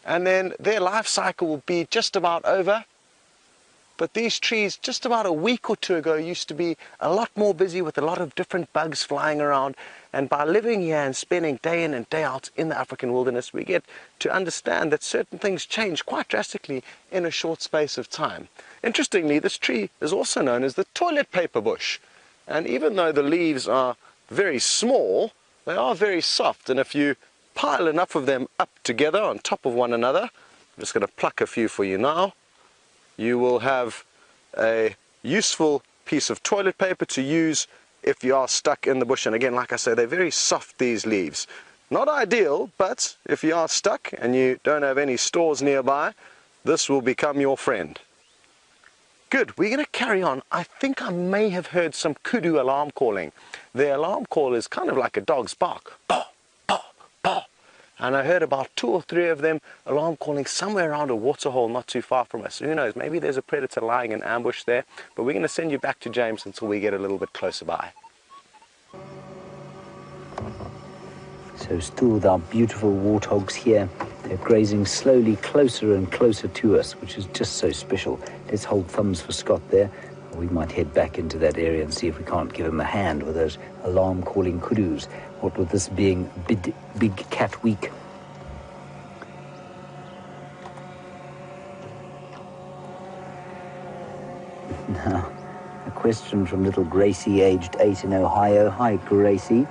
and then their life cycle will be just about over. But these trees, just about a week or two ago, used to be a lot more busy with a lot of different bugs flying around. And by living here and spending day in and day out in the African wilderness, we get to understand that certain things change quite drastically in a short space of time. Interestingly, this tree is also known as the toilet paper bush. And even though the leaves are very small, they are very soft. And if you pile enough of them up together on top of one another, I'm just going to pluck a few for you now, you will have a useful piece of toilet paper to use if you are stuck in the bush. And again, like I say, they're very soft, these leaves. Not ideal, but if you are stuck and you don't have any stores nearby, this will become your friend. Good, we're going to carry on. I think I may have heard some kudu alarm calling. The alarm call is kind of like a dog's bark. Bah, bah, bah. And I heard about 2 or 3 of them alarm calling somewhere around a waterhole not too far from us. Who knows, maybe there's a predator lying in ambush there, but we're going to send you back to James until we get a little bit closer by. So still with our beautiful warthogs here, they're grazing slowly closer and closer to us, which is just so special. Let's hold thumbs for Scott there. We might head back into that area and see if we can't give him a hand with those alarm calling kudus. What with this being big cat week. Now, a question from little Gracie, aged 8 in Ohio. Hi, Gracie.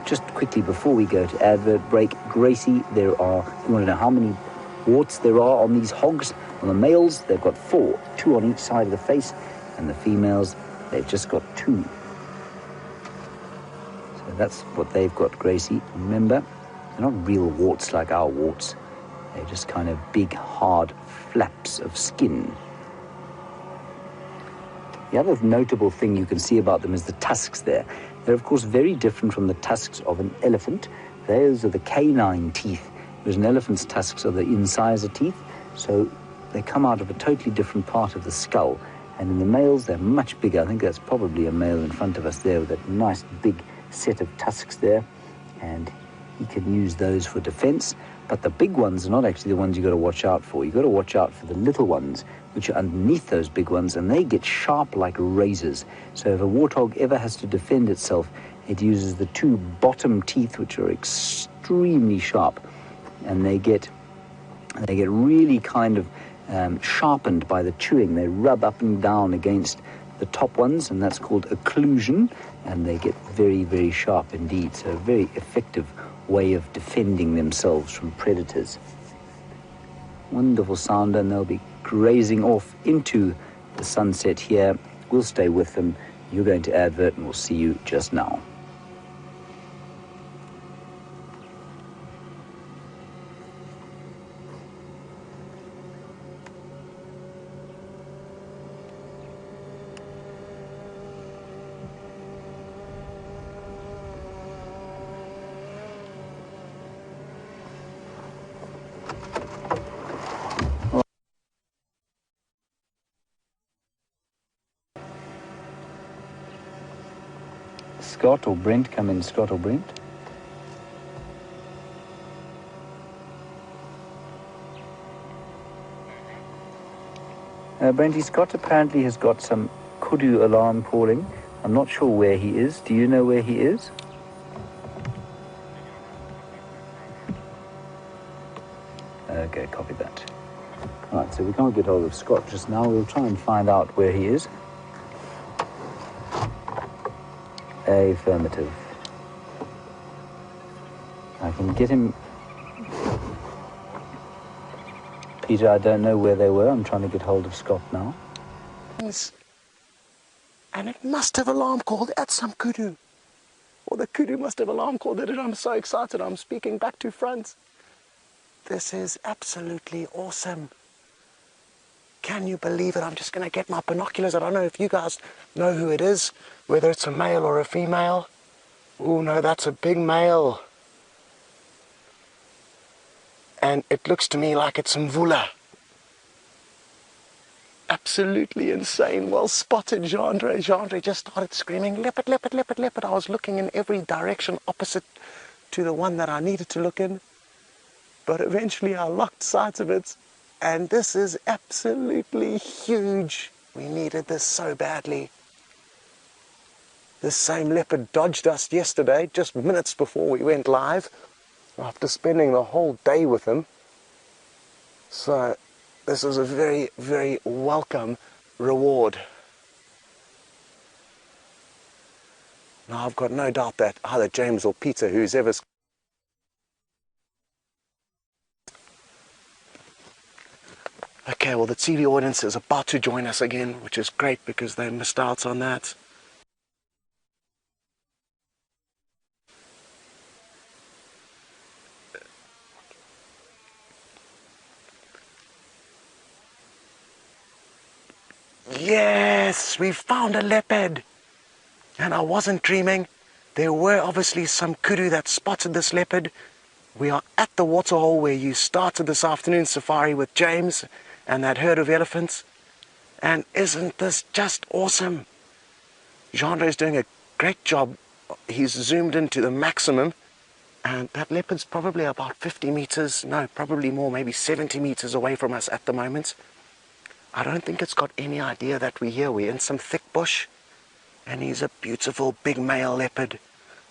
Just quickly before we go to advert break, Gracie, you want to know how many warts there are on these hogs? On the males, they've got 4, 2 on each side of the face, and the females, they've just got 2. So that's what they've got, Gracie. Remember, they're not real warts like our warts. They're just kind of big, hard flaps of skin. The other notable thing you can see about them is the tusks there. They're, of course, very different from the tusks of an elephant. Those are the canine teeth, whereas an elephant's tusks are the incisor teeth. So they come out of a totally different part of the skull. And in the males, they're much bigger. I think that's probably a male in front of us there with that nice big set of tusks there. And he can use those for defense. But the big ones are not actually the ones you've got to watch out for. You've got to watch out for the little ones, which are underneath those big ones, and they get sharp like razors. So if a warthog ever has to defend itself, it uses the 2 bottom teeth, which are extremely sharp. And they get really kind of sharpened by the chewing. They rub up and down against the top ones, and that's called occlusion, and they get very, very sharp indeed. So a very effective way of defending themselves from predators. Wonderful sound, and they'll be grazing off into the sunset here. We'll stay with them. You're going to advert, and we'll see you just now. Scott or Brent, come in, Scott or Brent. Brenty, Scott apparently has got some kudu alarm calling. I'm not sure where he is. Do you know where he is? Okay, copy that. All right, so we can't get hold of Scott just now. We'll try and find out where he is. Affirmative. I can get him. Peter, I don't know where they were. I'm trying to get hold of Scott now. Yes. And it must have alarm called at some kudu. Or the kudu must have alarm called at it. I'm so excited. I'm speaking back to front. This is absolutely awesome. Can you believe it? I'm just going to get my binoculars. I don't know if you guys know who it is, whether it's a male or a female. Oh no, that's a big male. And it looks to me like it's Mvula. Absolutely insane. Well spotted, Gendre. Gendre just started screaming, leopard, leopard, leopard, leopard. I was looking in every direction opposite to the one that I needed to look in. but eventually I locked sight of it, and this is absolutely huge. We needed this so badly. This same leopard dodged us yesterday, just minutes before we went live, after spending the whole day with him. So this was a very, very welcome reward. Now I've got no doubt that either James or Peter, who's ever... Okay, well the TV audience is about to join us again, which is great because they missed out on that. Yes, we found a leopard! And I wasn't dreaming. There were obviously some kudu that spotted this leopard. We are at the waterhole where you started this afternoon safari with James and that herd of elephants. And isn't this just awesome? Jean-Andre is doing a great job. He's zoomed into the maximum. And that leopard's probably about 50 meters, no, probably more, maybe 70 meters away from us at the moment. I don't think it's got any idea that we're here. We're in some thick bush. And he's a beautiful big male leopard.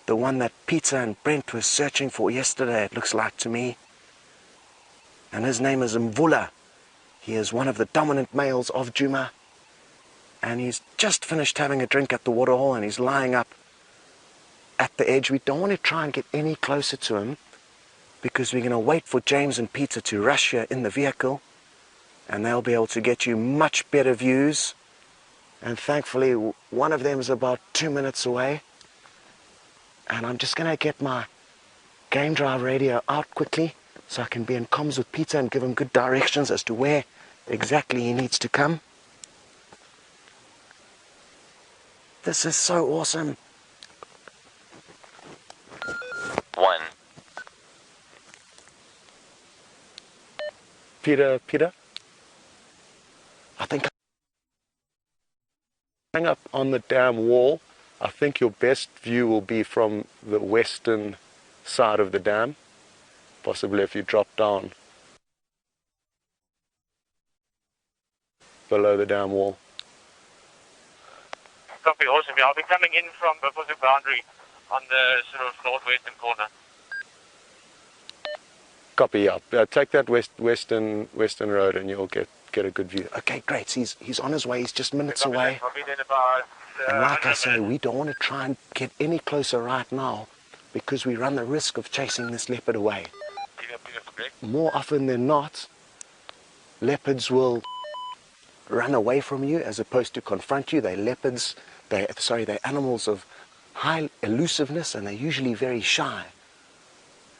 The one that Peter and Brent were searching for yesterday, it looks like to me. And his name is Mvula. He is one of the dominant males of Djuma. And he's just finished having a drink at the waterhole and he's lying up at the edge. We don't want to try and get any closer to him because we're going to wait for James and Peter to rush here in the vehicle. And they'll be able to get you much better views. And thankfully, one of them is about 2 minutes away. And I'm just going to get my game drive radio out quickly so I can be in comms with Peter and give him good directions as to where exactly he needs to come. This is so awesome. 1. Peter? I think hang up on the dam wall. I think your best view will be from the western side of the dam, possibly if you drop down below the dam wall. Copy, awesome. I'll be coming in from the opposite boundary on the sort of northwestern corner. Copy, yeah. Take that western road and you'll get a good view. Okay, great. He's on his way. He's just minutes away. I'll be there in about, and like I say, we don't want to try and get any closer right now because we run the risk of chasing this leopard away. More often than not, leopards will run away from you as opposed to confront you. They're animals of high elusiveness and they're usually very shy.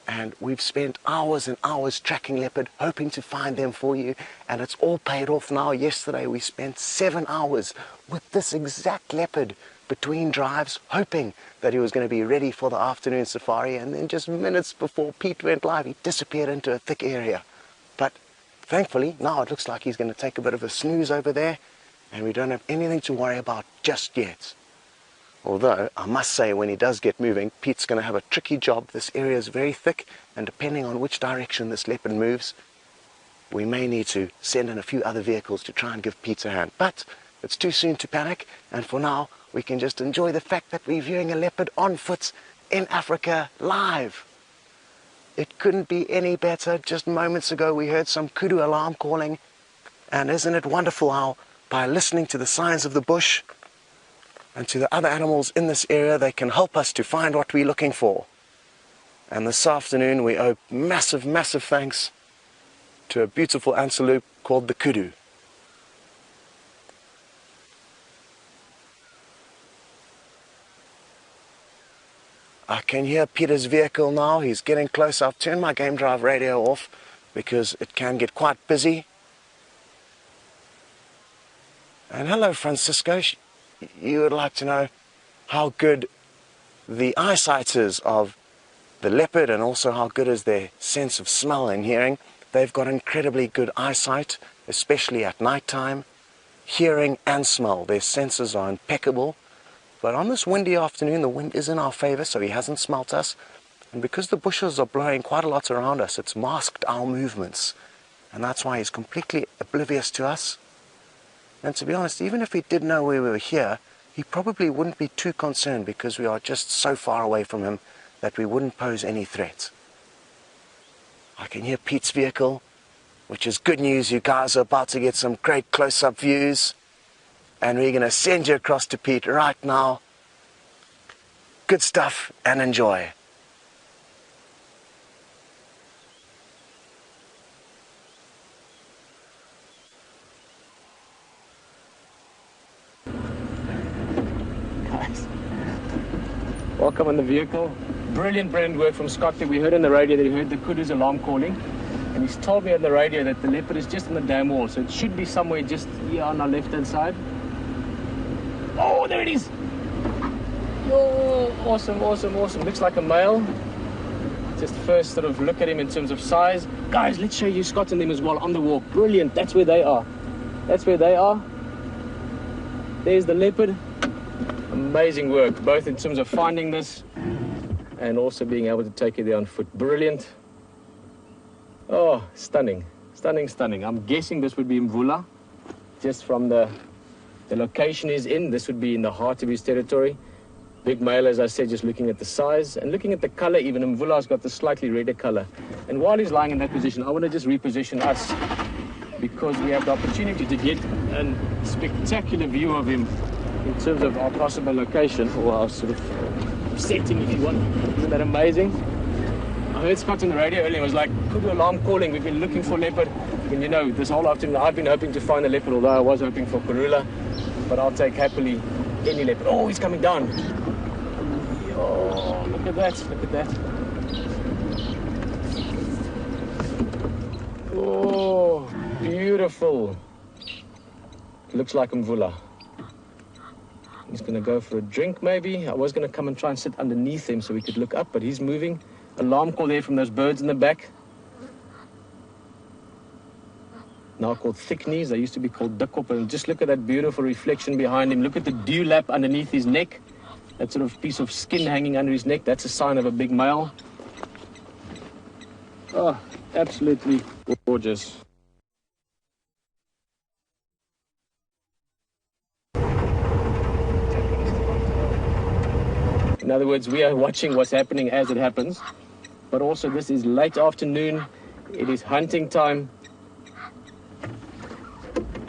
And we've spent hours and hours tracking leopard, hoping to find them for you, and it's all paid off now. Yesterday we spent 7 hours with this exact leopard between drives, hoping that he was going to be ready for the afternoon safari, and then just minutes before Pete went live, he disappeared into a thick area. But thankfully, now it looks like he's going to take a bit of a snooze over there, and we don't have anything to worry about just yet. Although, I must say, when he does get moving, Pete's going to have a tricky job. This area is very thick, and depending on which direction this leopard moves, we may need to send in a few other vehicles to try and give Pete a hand. But it's too soon to panic, and for now, we can just enjoy the fact that we're viewing a leopard on foot in Africa live. It couldn't be any better. Just moments ago, we heard some kudu alarm calling, and isn't it wonderful how, by listening to the signs of the bush, and to the other animals in this area, they can help us to find what we're looking for. And this afternoon we owe massive, massive thanks to a beautiful antelope called the kudu. I can hear Peter's vehicle now. He's getting close. I've turned my game drive radio off because it can get quite busy. And hello, Francisco. You would like to know how good the eyesight is of the leopard and also how good is their sense of smell and hearing. They've got incredibly good eyesight, especially at night time. Hearing and smell, their senses are impeccable. But on this windy afternoon, the wind is in our favor, so he hasn't smelt us. And because the bushes are blowing quite a lot around us, it's masked our movements. And that's why he's completely oblivious to us. And to be honest, even if he did know we were here, he probably wouldn't be too concerned because we are just so far away from him that we wouldn't pose any threat. I can hear Pete's vehicle, which is good news. You guys are about to get some great close-up views. And we're going to send you across to Pete right now. Good stuff and enjoy. Guys, welcome on the vehicle. Brilliant work from Scott. We heard on the radio that he heard the kudu's alarm calling. And he's told me on the radio that the leopard is just on the dam wall. So it should be somewhere just here on our left-hand side. Oh, there it is. Oh, awesome. Looks like a male. Just first sort of look at him in terms of size. Guys, let's show you Scott and them as well on the walk. Brilliant. That's where they are. There's the leopard. Amazing work, both in terms of finding this and also being able to take it there on foot. Brilliant. Oh, stunning. I'm guessing this would be Mvula, just from the location he's in. This would be in the heart of his territory. Big male, as I said, just looking at the size and looking at the color. Even Mvula's got the slightly redder color. And while he's lying in that position, I want to just reposition us because we have the opportunity to get a spectacular view of him in terms of our possible location, or our sort of setting, if you want. Isn't that amazing? I heard Scott on the radio earlier. It was like, kudu alarm calling. We've been looking for leopard. And you know, this whole afternoon I've been hoping to find a leopard, although I was hoping for Karula. But I'll take happily any leopard. Oh, he's coming down. Oh, look at that. Oh, beautiful. Looks like Mvula. He's going to go for a drink, maybe. I was going to come and try and sit underneath him so we could look up, but he's moving. Alarm call there from those birds in the back. Now called thick knees. They used to be called dukkop. And just look at that beautiful reflection behind him. Look at the dewlap underneath his neck. That sort of piece of skin hanging under his neck. That's a sign of a big male. Oh, absolutely gorgeous. In other words, we are watching what's happening as it happens. But also this is late afternoon. It is hunting time.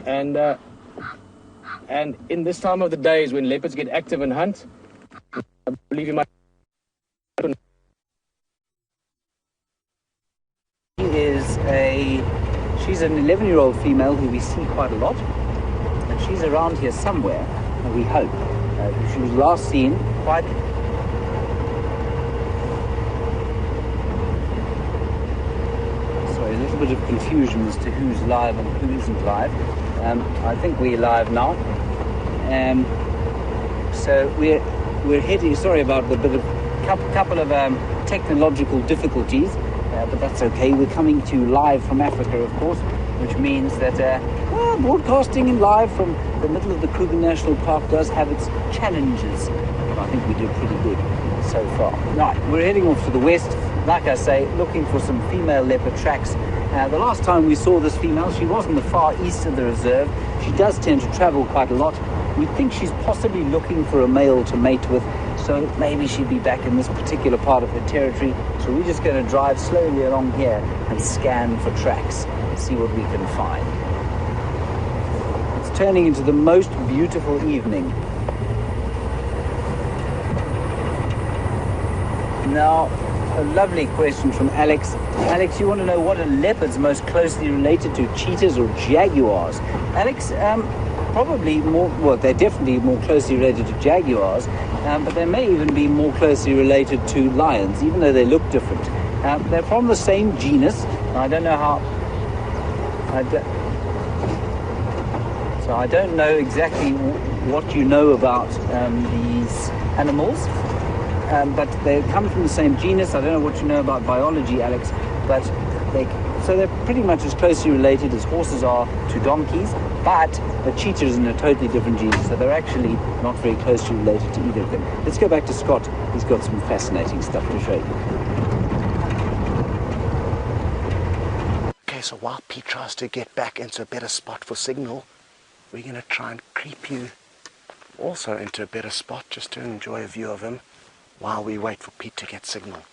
And in this time of the day is when leopards get active and hunt. I believe you might. She's an 11-year-old female who we see quite a lot. And she's around here somewhere, we hope. She was last seen quite... Sorry, a little bit of confusion as to who's live and who isn't live. I think we're live now. So we're heading, sorry about the bit of couple of technological difficulties, but that's okay. We're coming to you live from Africa, of course, which means that broadcasting in live from the middle of the Kruger National Park does have its challenges. But I think we do pretty good so far. Right, we're heading off to the west, like I say, looking for some female leopard tracks. The last time we saw this female, she was in the far east of the reserve. She does tend to travel quite a lot. We think she's possibly looking for a male to mate with, so maybe she'd be back in this particular part of her territory. So we're just going to drive slowly along here and scan for tracks, see what we can find. It's turning into the most beautiful evening. Now, a lovely question from Alex. Alex, you want to know what are leopards most closely related to, cheetahs or jaguars? Alex, probably more, well, they're definitely more closely related to jaguars, but they may even be more closely related to lions, even though they look different. They're from the same genus. I don't know how... So I don't know exactly what you know about these animals. But they come from the same genus. I don't know what you know about biology, Alex, but So they're pretty much as closely related as horses are to donkeys, but the cheetah is in a totally different genus, so they're actually not very closely related to either of them. Let's go back to Scott. He's got some fascinating stuff to show you. Okay, so while Pete tries to get back into a better spot for signal, we're going to try and creep you also into a better spot just to enjoy a view of him while we wait for Pete to get signal.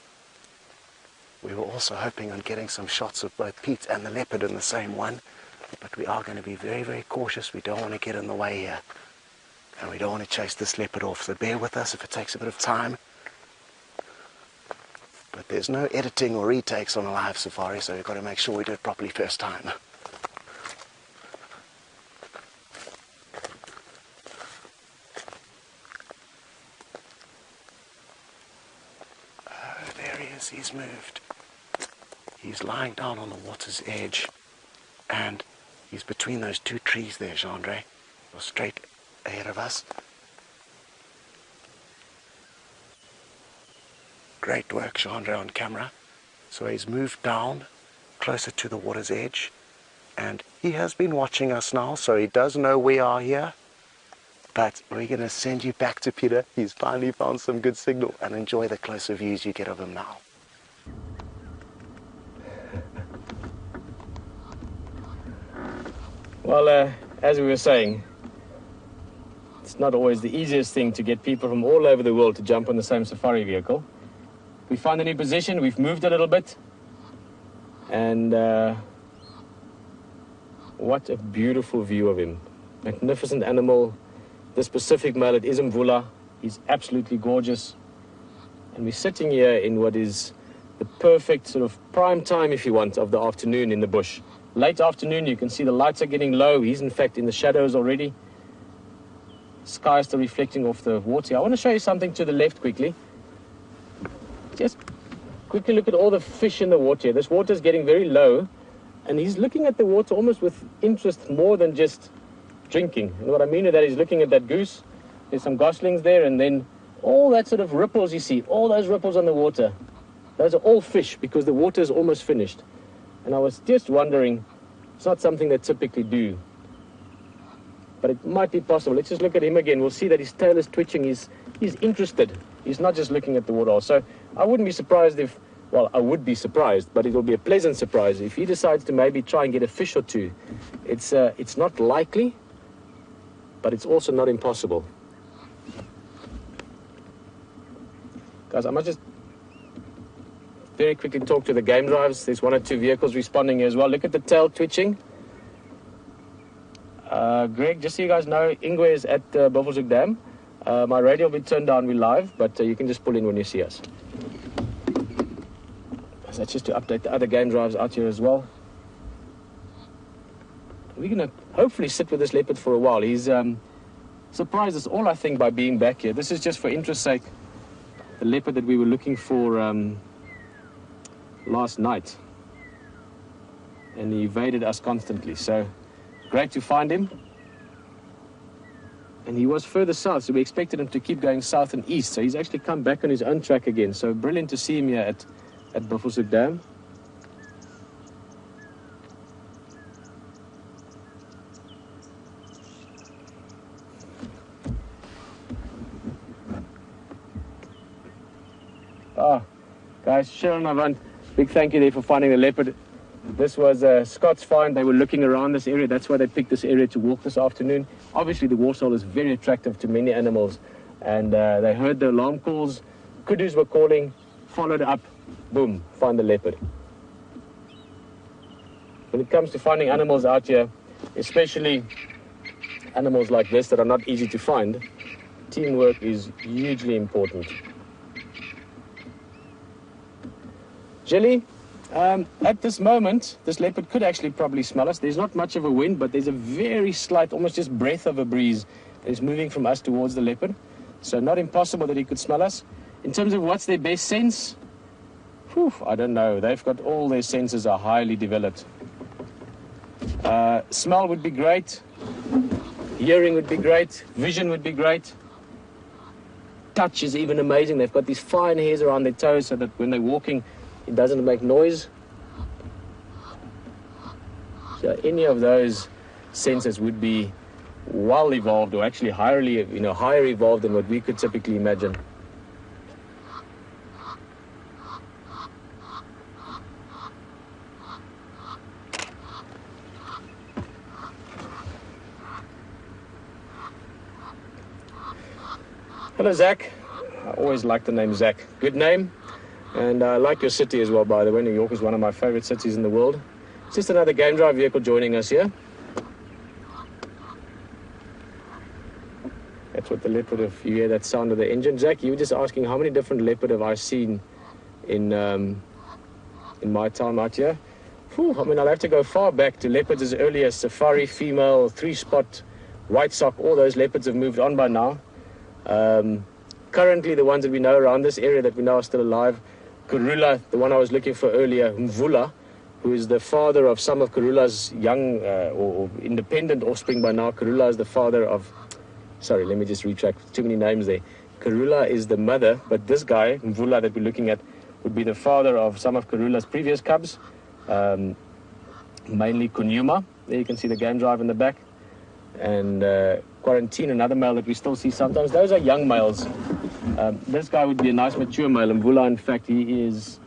We were also hoping on getting some shots of both Pete and the leopard in the same one, but we are going to be very, very cautious. We don't want to get in the way here, and we don't want to chase this leopard off, so bear with us if it takes a bit of time. But there's no editing or retakes on a live safari, so we've got to make sure we do it properly first time. Oh, there he is, he's moved. He's lying down on the water's edge, and he's between those two trees there, Gendre, or straight ahead of us. Great work, Gendre, on camera. So he's moved down closer to the water's edge, and he has been watching us now, so he does know we are here. But we're going to send you back to Peter. He's finally found some good signal, and enjoy the closer views you get of him now. Well, as we were saying, it's not always the easiest thing to get people from all over the world to jump on the same safari vehicle. We found a new position, we've moved a little bit, and what a beautiful view of him. Magnificent animal. This Pacific male, it is Mvula. He's absolutely gorgeous. And we're sitting here in what is the perfect sort of prime time, if you want, of the afternoon in the bush. Late afternoon, you can see the lights are getting low. He's in fact in the shadows already. Sky is still reflecting off the water. I want to show you something to the left quickly. Just quickly look at all the fish in the water. This water is getting very low, and he's looking at the water almost with interest more than just drinking. You know what I mean? That he's looking at that goose. There's some goslings there, and then all that sort of ripples you see, all those ripples on the water. Those are all fish because the water is almost finished. And I was just wondering, it's not something they typically do, but it might be possible. Let's just look at him again. We'll see that his tail is twitching. He's interested. He's not just looking at the water. So I wouldn't be surprised if, well, I would be surprised, but it will be a pleasant surprise if he decides to maybe try and get a fish or two. It's not likely, but it's also not impossible. Guys, I might just very quickly talk to the game drives. There's one or two vehicles responding here as well. Look at the tail twitching. Greg, just so you guys know, Ingwe is at Buffelshoek Dam. My radio will be turned down, we're live, but you can just pull in when you see us. So that's just to update the other game drives out here as well. We're going to hopefully sit with this leopard for a while. He's surprised us all, I think, by being back here. This is just for interest's sake, the leopard that we were looking for last night, and he evaded us constantly, so great to find him. And he was further south, so we expected him to keep going south and east, so he's actually come back on his own track again. So brilliant to see him here at Buffelshoek Dam. Guys, Sharon, Avant, big thank you there for finding the leopard. This was Scott's find. They were looking around this area. That's why they picked this area to walk this afternoon. Obviously, the warsole is very attractive to many animals, and they heard the alarm calls. Kudus were calling, followed up, boom, find the leopard. When it comes to finding animals out here, especially animals like this that are not easy to find, teamwork is hugely important. Jelly, at this moment, this leopard could actually probably smell us. There's not much of a wind, but there's a very slight, almost just breath of a breeze that is moving from us towards the leopard. So not impossible that he could smell us. In terms of what's their best sense, I don't know. They've got all their senses are highly developed. Smell would be great. Hearing would be great. Vision would be great. Touch is even amazing. They've got these fine hairs around their toes so that when they're walking, it doesn't make noise. So any of those senses would be well evolved, or actually higher evolved than what we could typically imagine. Hello, Zach. I always like the name Zach. Good name. And I like your city as well, by the way. New York is one of my favorite cities in the world. It's just another game drive vehicle joining us here. That's what the leopard, if you hear that sound of the engine. Zach, you were just asking how many different leopard have I seen in my time out here. Whew, I mean, I'll have to go far back to leopards as early as safari, female, 3-spot, white sock. All those leopards have moved on by now. Currently, the ones that we know around this area that we know are still alive, Karula, the one I was looking for earlier, Mvula, who is the father of some of Karula's young or independent offspring by now. Karula is the father of, sorry, let me just retract, too many names there. Karula is the mother, but this guy, Mvula, that we're looking at, would be the father of some of Karula's previous cubs, mainly Djuma. There you can see the game drive in the back. And Quarantine, another male that we still see sometimes. Those are young males. This guy would be a nice mature male. Mvula, in fact, he is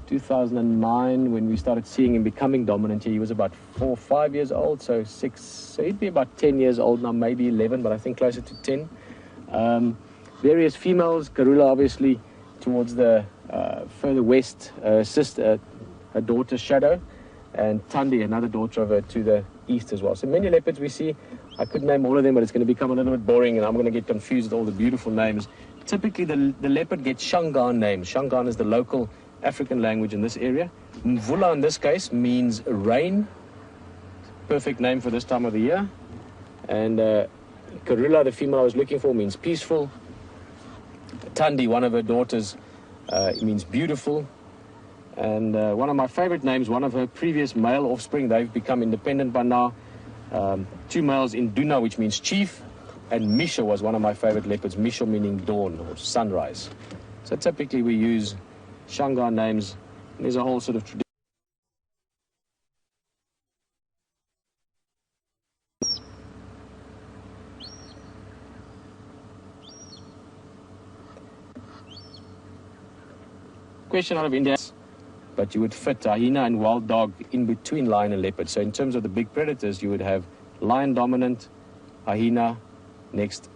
2009 when we started seeing him becoming dominant here. He was about 4 or 5 years old, so he'd be about 10 years old now, maybe 11, but I think closer to 10. Various females, Karula obviously towards the further west, sister, her daughter Shadow, and Tandi, another daughter of her, to the east as well. So many leopards we see. I could name all of them, but it's going to become a little bit boring, and I'm going to get confused with all the beautiful names. Typically, the leopard gets Shangaan names. Shangaan is the local African language in this area. Mvula, in this case, means rain. Perfect name for this time of the year. And Karula, the female I was looking for, means peaceful. Tandi, one of her daughters, means beautiful. And one of my favorite names, one of her previous male offspring, they've become independent by now. 2 males in Duna, which means chief, and Misha was one of my favorite leopards, Misha meaning dawn or sunrise. So typically we use Shangaan names. There's a whole sort of tradition. Question out of India, but you would fit hyena and wild dog in between lion and leopard. So in terms of the big predators, you would have lion dominant, hyena, next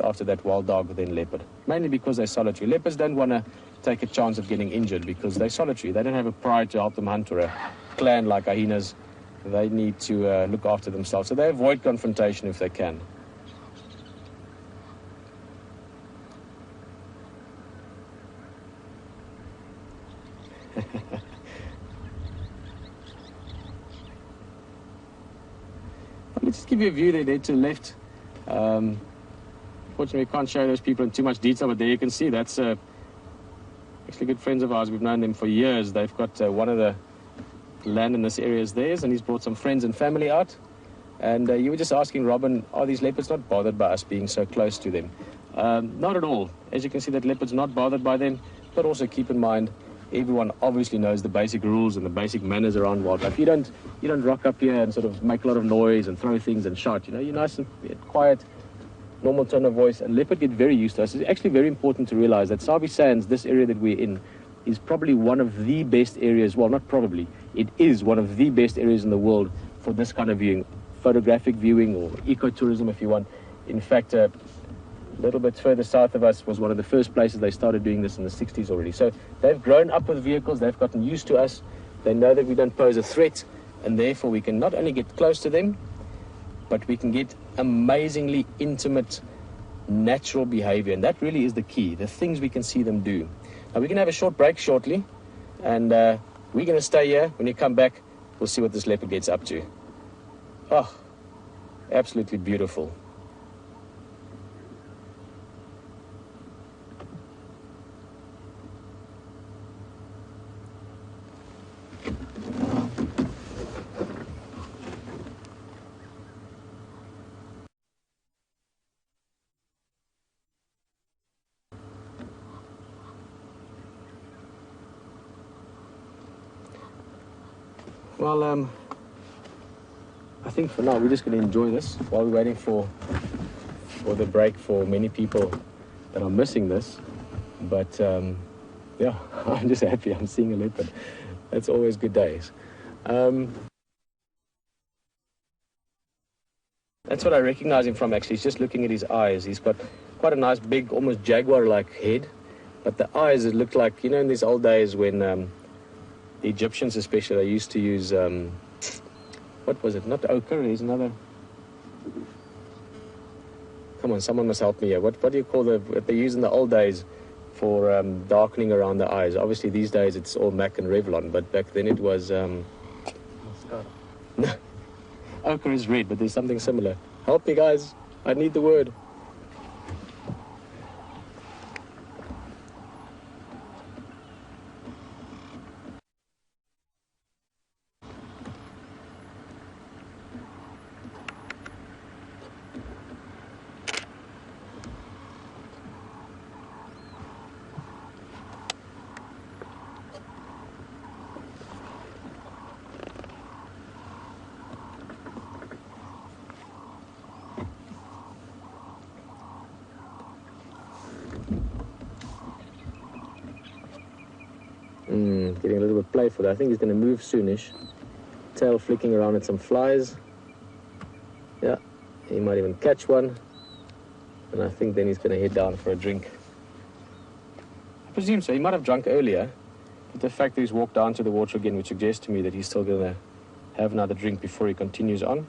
after that wild dog, then leopard. Mainly because they're solitary. Leopards don't want to take a chance of getting injured because they're solitary. They don't have a pride to help them hunt, or a clan like hyenas. They need to look after themselves. So they avoid confrontation if they can. Let's just give you a view there to the left. Fortunately, we can't show those people in too much detail, but there you can see that's actually good friends of ours. We've known them for years. They've got one of the land in this area is theirs, and he's brought some friends and family out. And you were just asking Robin, are these leopards not bothered by us being so close to them? Not at all. As you can see, that leopard's not bothered by them, but also keep in mind, everyone obviously knows the basic rules and the basic manners around wildlife. You don't rock up here and sort of make a lot of noise and throw things and shout. You know, you're nice and quiet, normal tone of voice, and leopard get very used to us. It's actually very important to realize that Sabi Sands, this area that we're in, is probably one of the best areas. Well, not probably, it is one of the best areas in the world for this kind of viewing, photographic viewing or ecotourism if you want. In fact, a little bit further south of us was one of the first places they started doing this in the 60s already. So they've grown up with vehicles, they've gotten used to us, they know that we don't pose a threat, and therefore we can not only get close to them, but we can get amazingly intimate, natural behavior, and that really is the key, the things we can see them do. Now we're going to have a short break shortly, and we're going to stay here. When you come back, we'll see what this leopard gets up to. Oh, absolutely beautiful. Well, think for now we're just going to enjoy this while we're waiting for the break for many people that are missing this. But yeah, I'm just happy I'm seeing a leopard. That's always good days. That's what I recognize him from, actually. He's just looking at his eyes. He's got quite a nice, big, almost jaguar-like head. But the eyes, it looked like, you know, in these old days when the Egyptians especially, they used to use, what was it? Not ochre, there's another... Come on, someone must help me here. What do you call what they use in the old days for darkening around the eyes? Obviously, these days it's all MAC and Revlon, but back then it was... Ochre is red, but there's something similar. Help me, guys. I need the word. Getting a little bit playful. I think he's going to move soonish. Tail flicking around at some flies. Yeah, he might even catch one. And I think then he's going to head down for a drink. I presume so. He might have drunk earlier. But the fact that he's walked down to the water again would suggest to me that he's still going to have another drink before he continues on.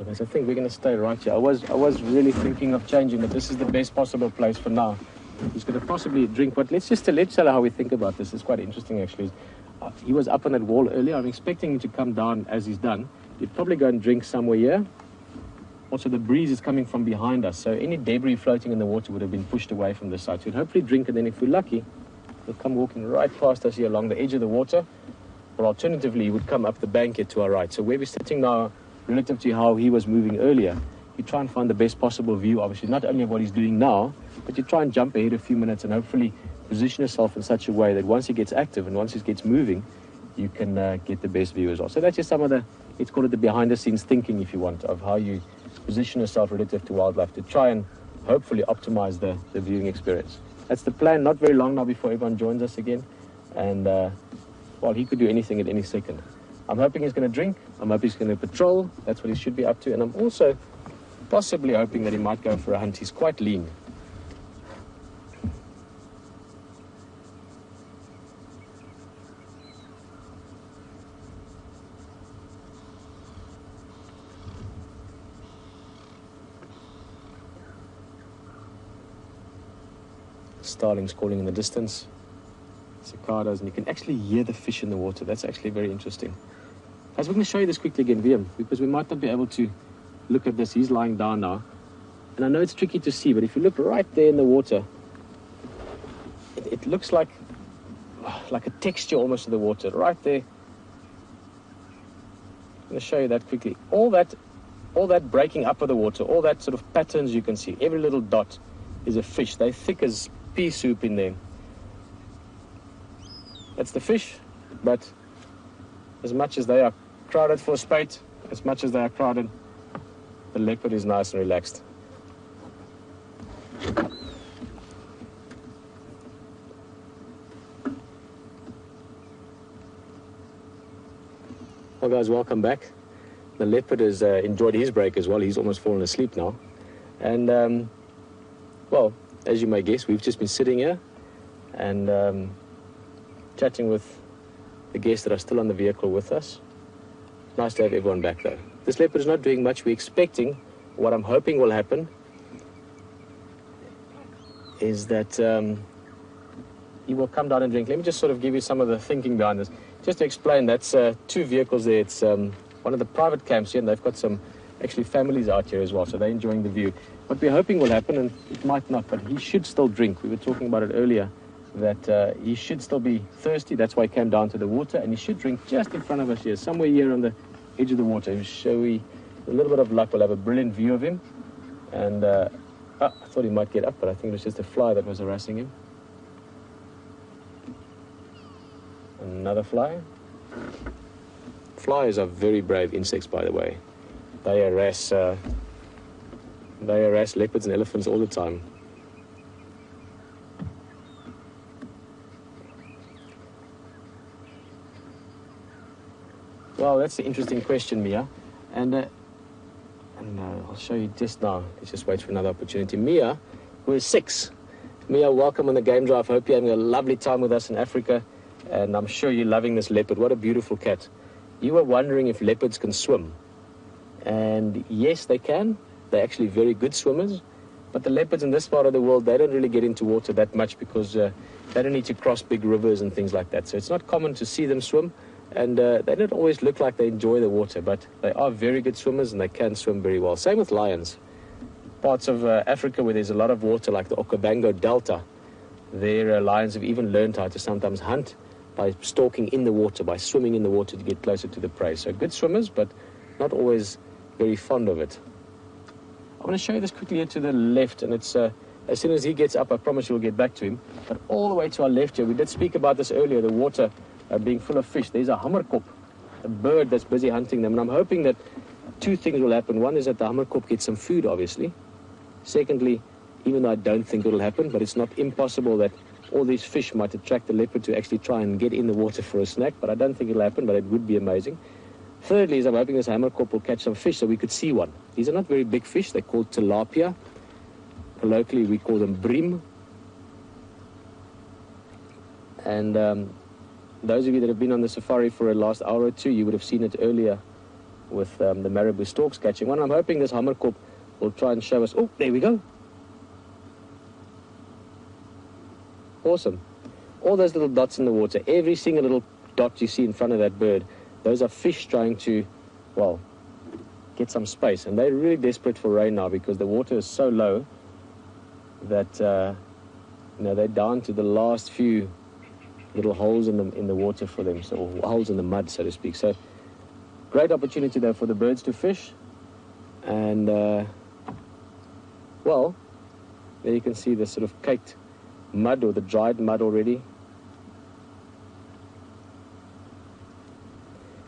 I think we're going to stay right here. I was really thinking of changing, but this is the best possible place for now. He's going to possibly drink, but let's tell you how we think about this. It's quite interesting, actually. He was up on that wall earlier. I'm expecting him to come down as he's done. He'd probably go and drink somewhere here. Also, the breeze is coming from behind us, so any debris floating in the water would have been pushed away from the side. So he'd hopefully drink, and then if we're lucky, he'll come walking right past us here along the edge of the water, or alternatively, he would come up the bank here to our right. So where we're sitting now, relative to how he was moving earlier, you try and find the best possible view, obviously, not only of what he's doing now, but you try and jump ahead a few minutes and hopefully position yourself in such a way that once he gets active and once he gets moving, you can get the best view as well. So that's just some of the, let's call it the behind-the-scenes thinking, if you want, of how you position yourself relative to wildlife to try and hopefully optimize the viewing experience. That's the plan. Not very long now before everyone joins us again. And, well, he could do anything at any second. I'm hoping he's going to drink. I'm hoping he's going to patrol. That's what he should be up to. And I'm also possibly hoping that he might go for a hunt. He's quite lean. Starlings calling in the distance. Cicadas, and you can actually hear the fish in the water. That's actually very interesting. Guys, we're going to show you this quickly again, VM, because we might not be able to look at this. He's lying down now. And I know it's tricky to see, but if you look right there in the water, it looks like a texture almost of the water. Right there. I'm going to show you that quickly. All that breaking up of the water, all that sort of patterns you can see. Every little dot is a fish. They're thick as pea soup in there. That's the fish, but as much as they are crowded for spate, as much as they are crowded, the leopard is nice and relaxed. Well, guys, welcome back. The leopard has enjoyed his break as well. He's almost fallen asleep now. And, well, as you may guess, we've just been sitting here and chatting with the guests that are still on the vehicle with us. Nice to have everyone back, though. This leopard is not doing much. We're expecting, what I'm hoping will happen, is that he will come down and drink. Let me just sort of give you some of the thinking behind this. Just to explain, that's two vehicles there. It's one of the private camps here, and they've got some, actually, families out here as well, so they're enjoying the view. What we're hoping will happen, and it might not, but he should still drink. We were talking about it earlier, that he should still be thirsty. That's why he came down to the water, and he should drink just in front of us here, somewhere here on the edge of the water. So we, a little bit of luck, we'll have a brilliant view of him. And I thought he might get up, but I think it was just a fly that was harassing him. Another fly. Flies are very brave insects, by the way. They harass leopards and elephants all the time. Well, that's an interesting question, Mia. And I'll show you just now. Let's just wait for another opportunity. Mia, who is 6. Mia, welcome on the Game Drive. I hope you're having a lovely time with us in Africa. And I'm sure you're loving this leopard. What a beautiful cat. You were wondering if leopards can swim. And yes, they can. They're actually very good swimmers. But the leopards in this part of the world, they don't really get into water that much because they don't need to cross big rivers and things like that. So it's not common to see them swim. And they don't always look like they enjoy the water, but they are very good swimmers and they can swim very well. Same with lions. Parts of Africa where there's a lot of water, like the Okavango Delta, their lions have even learned how to sometimes hunt by stalking in the water, by swimming in the water to get closer to the prey. So good swimmers, but not always very fond of it. I want to show you this quickly here to the left, and it's as soon as he gets up, I promise you'll get back to him. But all the way to our left here, we did speak about this earlier, the water being full of fish. There's a hammerkop, a bird that's busy hunting them, and I'm hoping that 2 things will happen. One is that the hammerkop gets some food, obviously. Secondly, even though I don't think it'll happen, but it's not impossible that all these fish might attract the leopard to actually try and get in the water for a snack, but I don't think it'll happen, but it would be amazing. Thirdly is I'm hoping this hammerkop will catch some fish so we could see one. These are not very big fish. They're called tilapia. Colloquially, we call them bream. And those of you that have been on the safari for the last hour or 2, you would have seen it earlier with the marabou storks catching one. I'm hoping this hammerkop will try and show us. Oh, there we go. Awesome. All those little dots in the water, every single little dot you see in front of that bird, those are fish trying to, well, get some space. And they're really desperate for rain now because the water is so low that they're down to the last few little holes in the water for them, so, or holes in the mud, so to speak. So great opportunity there for the birds to fish. And well, there you can see the sort of caked mud or the dried mud already.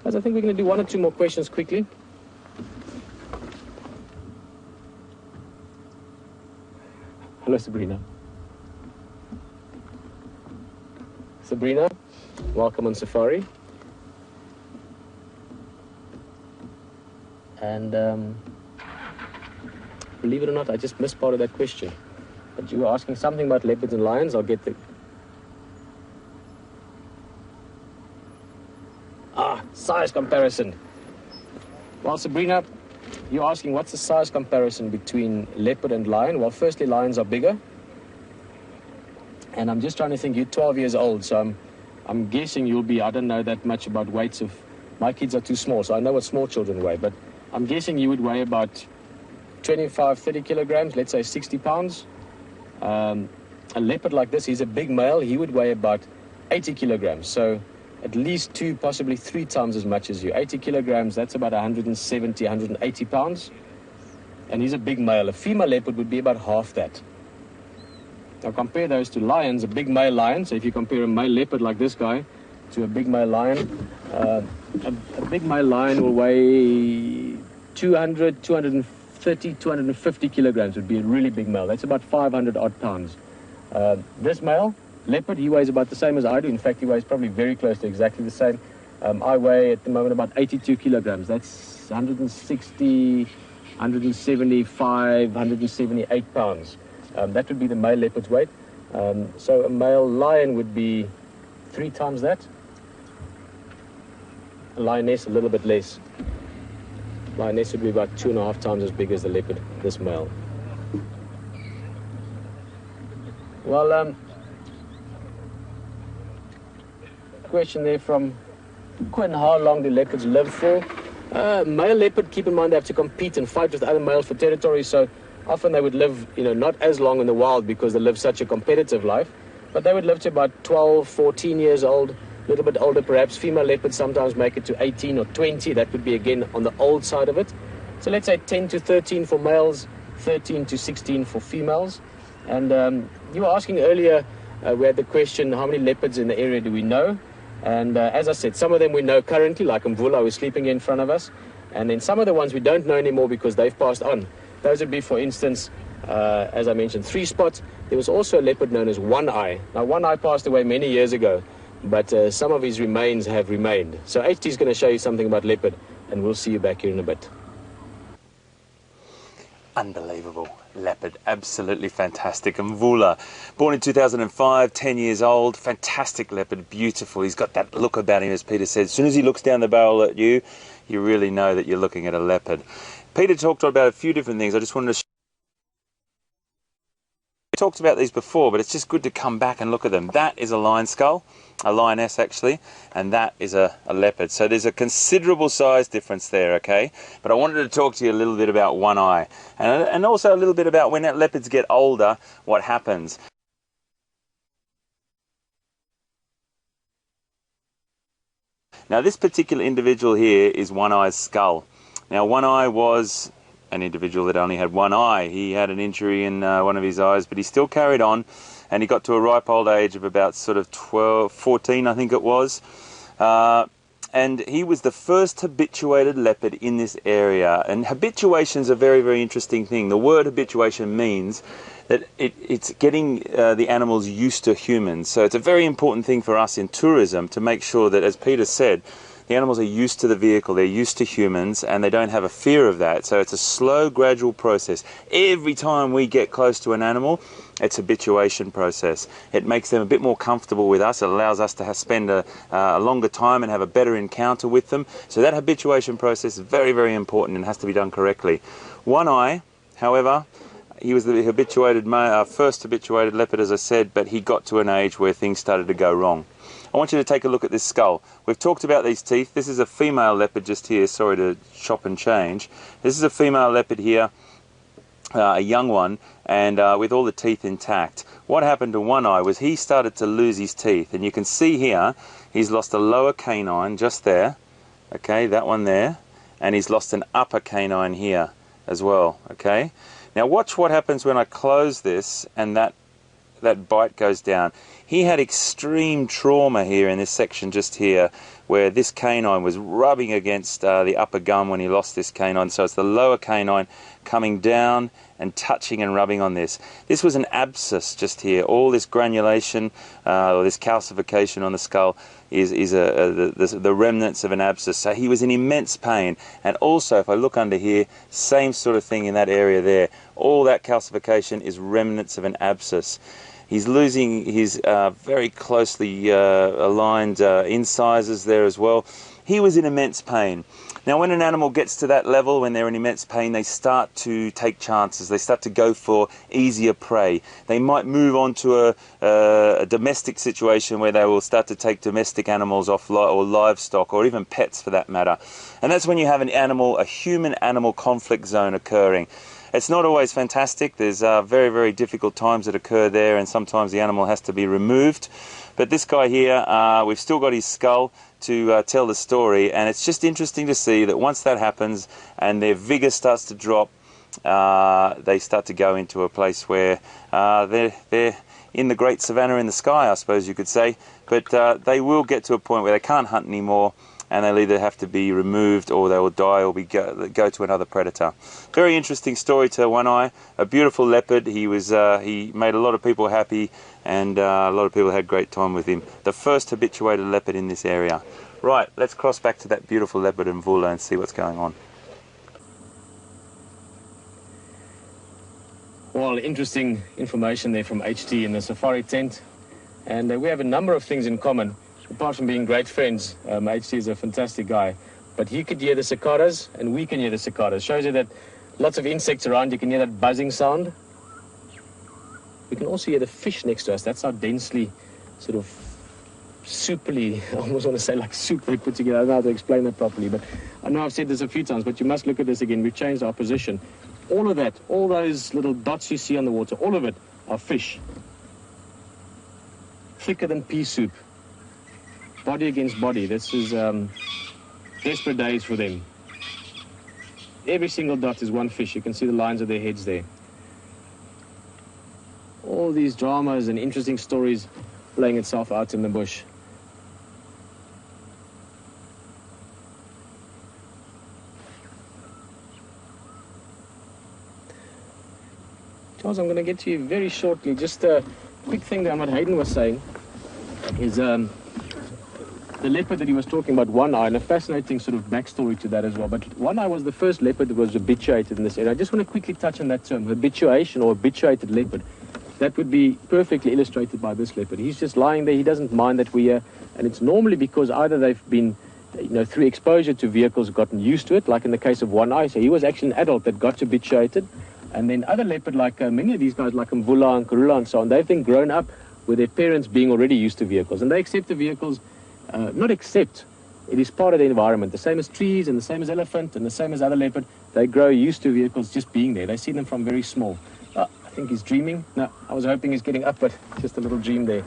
Guys, I think we're going to do 1 or 2 more questions quickly. Hello, Sabrina. Sabrina, welcome on safari. And believe it or not, I just missed part of that question. But you were asking something about leopards and lions. I'll get the... size comparison. Well, Sabrina, you're asking what's the size comparison between leopard and lion? Well, firstly, lions are bigger. And I'm just trying to think, you're 12 years old, so I'm guessing you'll be, I don't know that much about weights of, my kids are too small, so I know what small children weigh, but I'm guessing you would weigh about 25, 30 kilograms, let's say 60 pounds. A leopard like this, he's a big male, he would weigh about 80 kilograms, so at least 2, possibly 3 times as much as you. 80 kilograms, that's about 170, 180 pounds, and he's a big male. A female leopard would be about half that. Now compare those to lions, a big male lion. So if you compare a male leopard like this guy to a big male lion, a big male lion will weigh 200, 230, 250 kilograms would be a really big male. That's about 500 odd pounds. This male leopard, he weighs about the same as I do. In fact, he weighs probably very close to exactly the same. I weigh at the moment about 82 kilograms. That's 160, 175, 178 pounds. That would be the male leopard's weight. So a male lion would be 3 times that. A lioness, a little bit less. Lioness would be about 2.5 times as big as the leopard, this male. Well, question there from Quinn, how long do leopards live for? Male leopard, keep in mind they have to compete and fight with other males for territory, so often they would live, not as long in the wild because they live such a competitive life. but they would live to about 12, 14 years old, a little bit older perhaps. Female leopards sometimes make it to 18 or 20. That would be again on the old side of it. So let's say 10 to 13 for males, 13 to 16 for females. And you were asking earlier, we had the question, how many leopards in the area do we know? And as I said, some of them we know currently, like Mvula, who's sleeping here in front of us. And then some of the ones we don't know anymore because they've passed on. Those would be, for instance, as I mentioned, 3 Spot. There was also a leopard known as One Eye. Now, One Eye passed away many years ago, but some of his remains have remained. So HT is going to show you something about leopard, and we'll see you back here in a bit. Unbelievable leopard, absolutely fantastic. Mvula, born in 2005, 10 years old, fantastic leopard, beautiful. He's got that look about him, as Peter said. As soon as he looks down the barrel at you, you really know that you're looking at a leopard. Peter talked about a few different things. I just wanted to we talked about these before, but it's just good to come back and look at them. That is a lion skull, a lioness actually, and that is a leopard. So there's a considerable size difference there, okay? But I wanted to talk to you a little bit about One Eye, and also a little bit about when leopards get older, what happens. Now this particular individual here is One Eye's skull. Now One Eye was an individual that only had one eye. He had an injury in one of his eyes, but he still carried on, and he got to a ripe old age of about sort of 12, 14 I think it was, and he was the first habituated leopard in this area. And habituation is a very, very interesting thing. The word habituation means that it's getting the animals used to humans. So it's a very important thing for us in tourism to make sure that, as Peter said, the animals are used to the vehicle, they're used to humans, and they don't have a fear of that. So it's a slow, gradual process. Every time we get close to an animal, it's an habituation process. It makes them a bit more comfortable with us. It allows us to spend a longer time and have a better encounter with them. So that habituation process is very, very important and has to be done correctly. One Eye, however, he was the habituated first habituated leopard, as I said, but he got to an age where things started to go wrong. I want you to take a look at this skull. We've talked about these teeth. This is a female leopard just here. Sorry to chop and change. This is a female leopard here, a young one, and with all the teeth intact. What happened to One Eye was he started to lose his teeth, and you can see here he's lost a lower canine just there, okay, that one there, and he's lost an upper canine here as well, okay. Now watch what happens when I close this and that bite goes down. He had extreme trauma here in this section just here, where this canine was rubbing against the upper gum when he lost this canine. So it's the lower canine coming down and touching and rubbing on this. This was an abscess just here. All this granulation or this calcification on the skull is the remnants of an abscess. So he was in immense pain. And also, if I look under here, same sort of thing in that area there. All that calcification is remnants of an abscess. He's losing his very closely aligned incisors there as well. He was in immense pain. Now when an animal gets to that level, when they're in immense pain, they start to take chances. They start to go for easier prey. They might move on to a domestic situation where they will start to take domestic animals off, or livestock, or even pets for that matter. And that's when you have a human-animal conflict zone occurring. It's not always fantastic. There's very, very difficult times that occur there, and sometimes the animal has to be removed. But this guy here, we've still got his skull to tell the story, and it's just interesting to see that once that happens and their vigour starts to drop, they start to go into a place where they're in the great savannah in the sky, I suppose you could say. But they will get to a point where they can't hunt anymore, and they'll either have to be removed, or they will die, or go to another predator. Very interesting story to One Eye. A beautiful leopard. He made a lot of people happy, and a lot of people had a great time with him. The first habituated leopard in this area. Right, let's cross back to that beautiful leopard in Mvula and see what's going on. Well, interesting information there from HT in the safari tent, and we have a number of things in common. Apart from being great friends, HT is a fantastic guy. But he could hear the cicadas, and we can hear the cicadas. Shows you that lots of insects around. You can hear that buzzing sound. We can also hear the fish next to us. That's how densely, sort of superly, I almost want to say like super put together. I don't know how to explain that properly, but I know I've said this a few times, but you must look at this again. We've changed our position. All of that, all those little dots you see on the water, all of it are fish. thicker than pea soup. Body against body. This is desperate days for them. Every single dot is one fish. You can see the lines of their heads there. All these dramas and interesting stories playing itself out in the bush. Charles, I'm going to get to you very shortly. Just a quick thing that what Hayden was saying is the leopard that he was talking about, One Eye, and a fascinating sort of backstory to that as well. But One Eye was the first leopard that was habituated in this area. I just want to quickly touch on that term, habituation or habituated leopard. That would be perfectly illustrated by this leopard. He's just lying there. He doesn't mind that we're here. And it's normally because either they've been, through exposure to vehicles, gotten used to it, like in the case of One Eye. So he was actually an adult that got habituated. And then other leopard, like many of these guys, like Mvula and Karula and so on, they've been grown up with their parents being already used to vehicles. And they accept the vehicles, not accept, it is part of the environment. The same as trees and the same as elephant and the same as other leopard. They grow used to vehicles just being there. They see them from very small. I think he's dreaming. No, I was hoping he's getting up, but just a little dream there.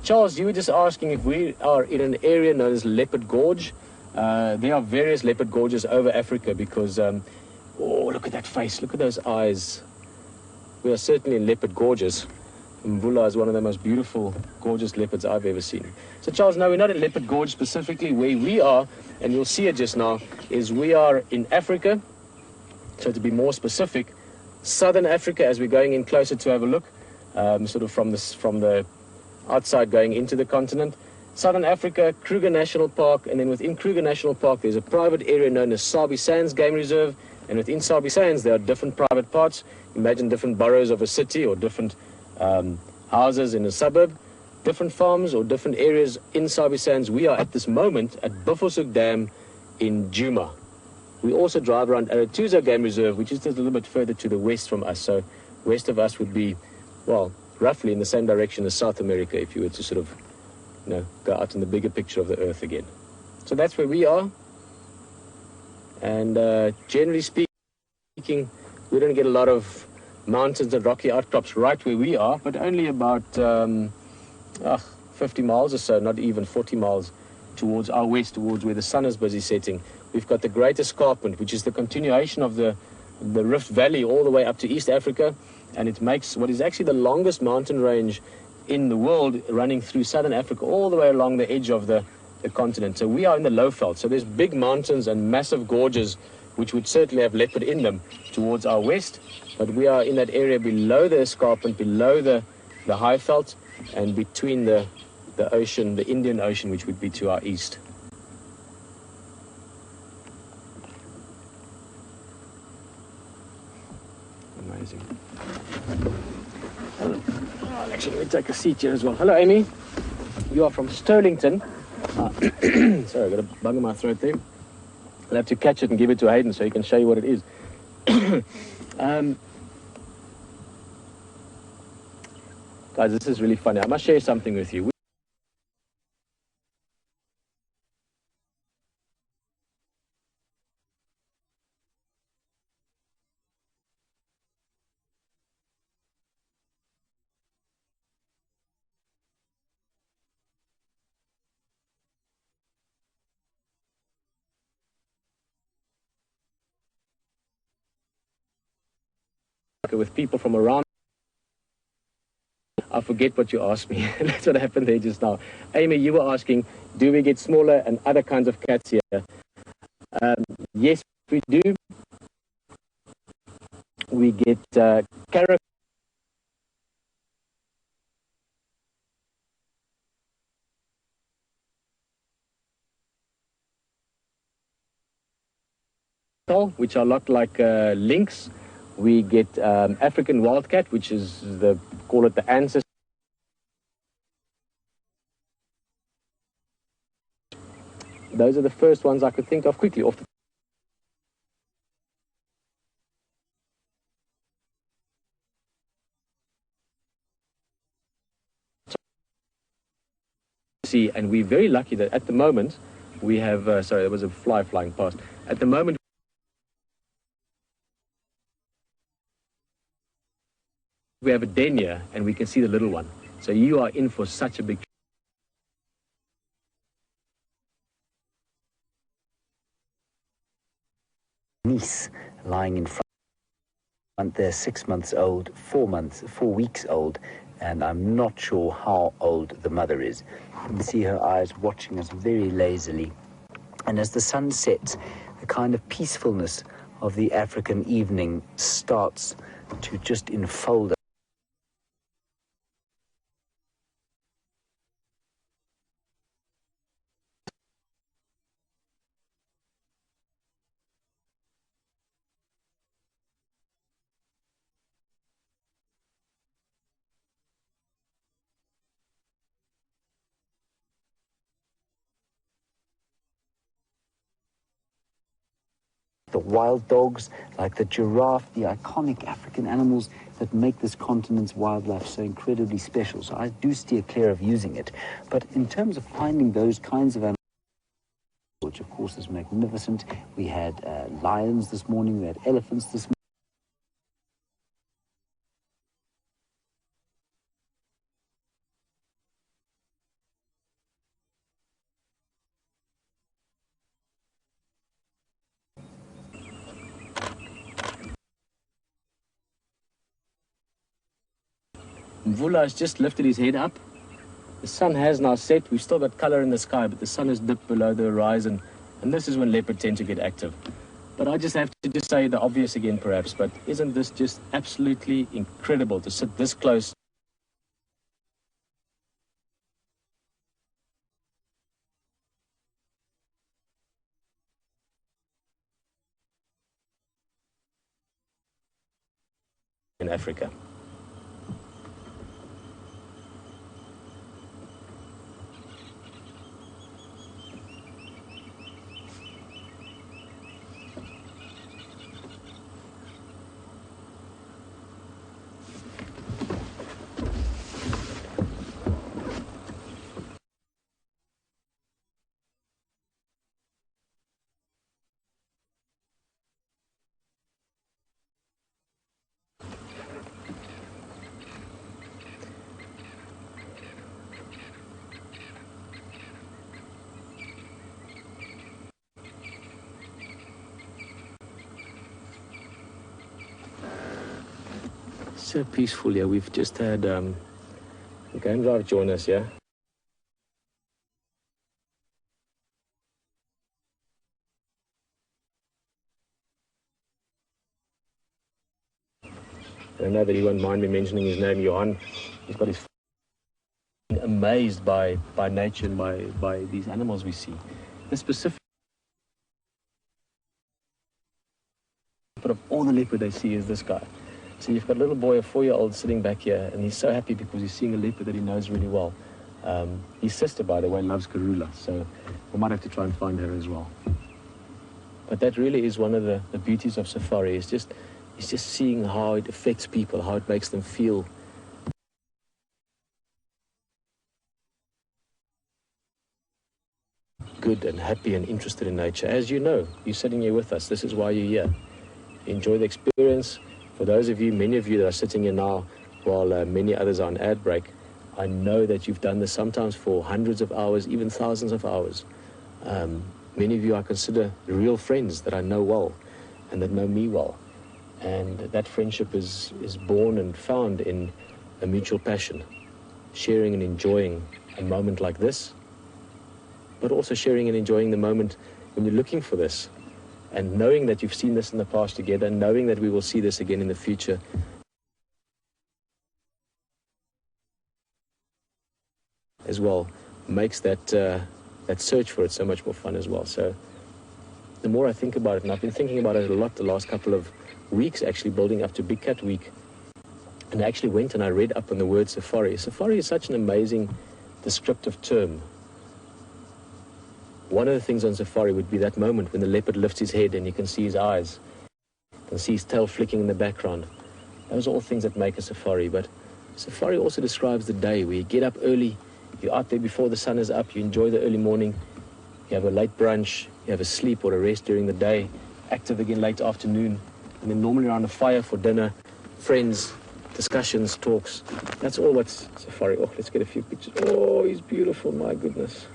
Charles, you were just asking if we are in an area known as Leopard Gorge. There are various leopard gorges over Africa because... oh, look at that face. Look at those eyes. We are certainly in leopard gorges. Mvula is one of the most beautiful, gorgeous leopards I've ever seen. So, Charles, no, we're not in Leopard Gorge specifically. Where we are, and you'll see it just now, is we are in Africa. So, to be more specific, Southern Africa, as we're going in closer to have a look, sort of from the outside going into the continent. Southern Africa, Kruger National Park, and then within Kruger National Park, there's a private area known as Sabi Sands Game Reserve. And within Sabi Sands, there are different private parts. Imagine different boroughs of a city or different houses in a suburb, different farms or different areas in Sabi Sands. We are at this moment at Buffelshoek Dam in Djuma. We also drive around Arathusa Game Reserve, which is just a little bit further to the west from us. So west of us would be, well, roughly in the same direction as South America if you were to sort of, go out in the bigger picture of the earth again. So that's where we are. And generally speaking, we don't get a lot of mountains and rocky outcrops right where we are, but only about 50 miles or so, not even 40 miles towards our west, towards where the sun is busy setting. We've got the Great Escarpment, which is the continuation of the Rift Valley all the way up to East Africa, and it makes what is actually the longest mountain range in the world running through southern Africa all the way along the edge of the continent. So we are in the low veld. So there's big mountains and massive gorges which would certainly have leopard in them towards our west, but we are in that area below the escarpment, below the high veld, and between the ocean, the Indian Ocean, which would be to our east. Amazing. Actually, let me take a seat here as well. Hello, Amy. You are from Sterlington. Sorry, I've got a bug in my throat there. I'll have to catch it and give it to Hayden so he can show you what it is. Guys, this is really funny. I must share something with you. With people from around, I forget what you asked me. That's what happened there just now. Amy, you were asking, do we get smaller and other kinds of cats here? Yes, we do. We get caracal, which are a lot like lynx. We get African wildcat, which is call it the ancestor. Those are the first ones I could think of quickly off the and we're very lucky that at the moment we have, sorry, there was a fly flying past. At the moment, we have a den here, and we can see the little one. So you are in for such a big niece lying in front. They're 6 months old, 4 weeks old, and I'm not sure how old the mother is. You can see her eyes watching us very lazily. And as the sun sets, the kind of peacefulness of the African evening starts to just enfold us. The wild dogs, like the giraffe, the iconic African animals that make this continent's wildlife so incredibly special. So I do steer clear of using it. But in terms of finding those kinds of animals, which of course is magnificent, we had lions this morning, we had elephants this morning. Mvula has just lifted his head up. The sun has now set. We've still got color in the sky, but the sun has dipped below the horizon. And this is when leopard tend to get active. But I just have to just say the obvious again, perhaps, but isn't this just absolutely incredible to sit this close? In Africa. So peaceful here. We've just had the game drive join us here. I know that he won't mind me mentioning his name, Johan. He's got his amazed by nature and by these animals we see. The specific but of all the leopard they see is this guy. So you've got a little boy, a 4-year-old, sitting back here, and he's so happy because he's seeing a leopard that he knows really well. His sister, by the way, loves Karula, so we might have to try and find her as well. But that really is one of the beauties of safari. It's just seeing how it affects people, how it makes them feel. Good and happy and interested in nature. As you know, you're sitting here with us. This is why you're here. Enjoy the experience. For those of you, many of you that are sitting here now, while many others are on ad break, I know that you've done this sometimes for hundreds of hours, even thousands of hours. Many of you I consider real friends that I know well and that know me well. And that friendship is born and found in a mutual passion, sharing and enjoying a moment like this, but also sharing and enjoying the moment when you're looking for this. And knowing that you've seen this in the past together, knowing that we will see this again in the future. As well, makes that search for it so much more fun as well. So the more I think about it, and I've been thinking about it a lot the last couple of weeks, actually building up to Big Cat Week, and I actually went and I read up on the word safari. Safari is such an amazing descriptive term. One of the things on safari would be that moment when the leopard lifts his head and you can see his eyes, you can see his tail flicking in the background. Those are all things that make a safari. But safari also describes the day where you get up early, you're out there before the sun is up, you enjoy the early morning, you have a late brunch, you have a sleep or a rest during the day, active again late afternoon, and then normally around a fire for dinner, friends, discussions, talks. That's all what's safari. Oh, let's get a few pictures. Oh, he's beautiful, my goodness.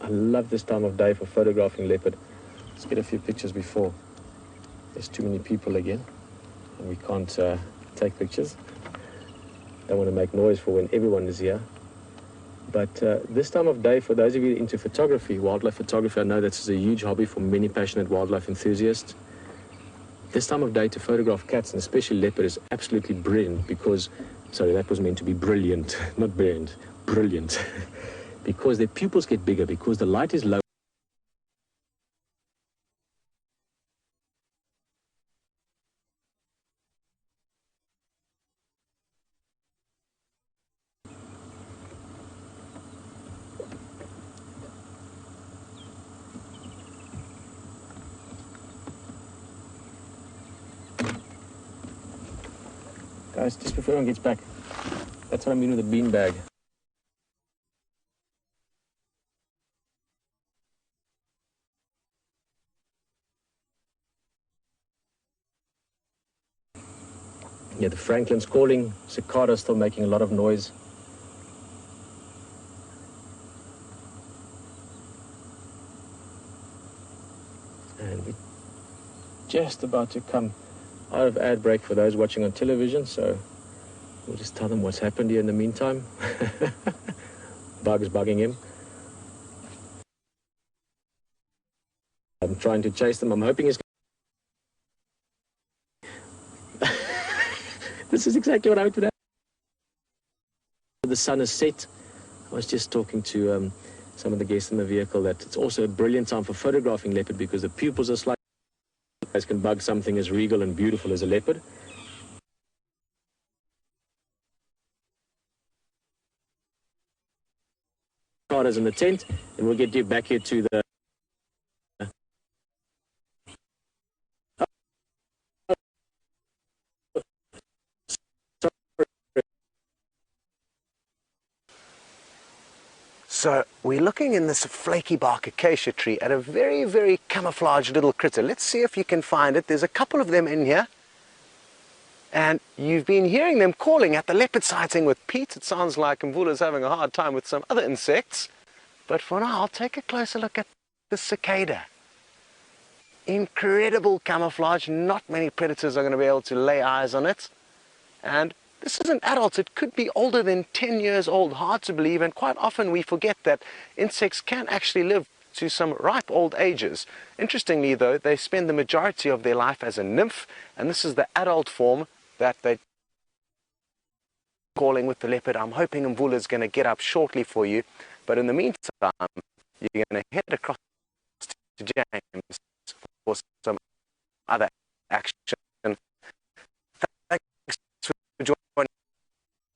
I love this time of day for photographing leopard. Let's get a few pictures before there's too many people again and we can't take pictures. Don't want to make noise for when everyone is here. But this time of day, for those of you into photography, wildlife photography, I know that's a huge hobby for many passionate wildlife enthusiasts. This time of day to photograph cats, and especially leopard, is absolutely brilliant because, sorry, that was meant to be brilliant, not brilliant, brilliant. Because their pupils get bigger, because the light is low. Guys, just before everyone gets back, that's what I mean with a bean bag. Yeah, the Franklin's calling, cicadas still making a lot of noise. And we're just about to come out of ad break for those watching on television, so we'll just tell them what's happened here in the meantime. Bugs bugging him. I'm trying to chase them. I'm hoping he's... This is exactly what I wanted to. The sun is set. I was just talking to some of the guests in the vehicle that it's also a brilliant time for photographing leopard because the pupils are slightly... guys can bug something as regal and beautiful as a leopard. Cicadas in the tent, and we'll get you back here to the... So we're looking in this flaky bark acacia tree at a very, very camouflaged little critter. Let's see if you can find it. There's a couple of them in here. And you've been hearing them calling at the leopard sighting with Pete. It sounds like Mvula's having a hard time with some other insects. But for now, I'll take a closer look at the cicada. Incredible camouflage. Not many predators are going to be able to lay eyes on it. And this is an adult. It could be older than 10 years old. Hard to believe. And quite often we forget that insects can actually live to some ripe old ages. Interestingly, though, they spend the majority of their life as a nymph. And this is the adult form that they're calling with the leopard. I'm hoping Mvula is going to get up shortly for you. But in the meantime, you're going to head across to James for some other action.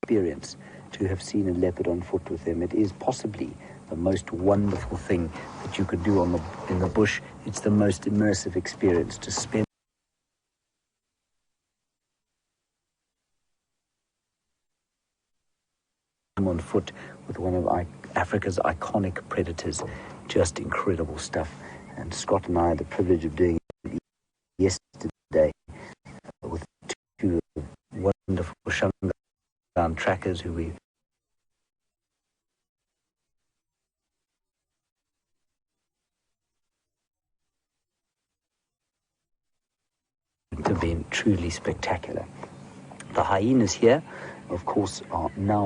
Experience to have seen a leopard on foot with them. It is possibly the most wonderful thing that you could do in the bush. It's the most immersive experience to spend on foot with one of Africa's iconic predators. Just incredible stuff. And Scott and I had the privilege of doing it yesterday with two wonderful Shangaan trackers who we have been truly spectacular. The hyenas here, of course, are now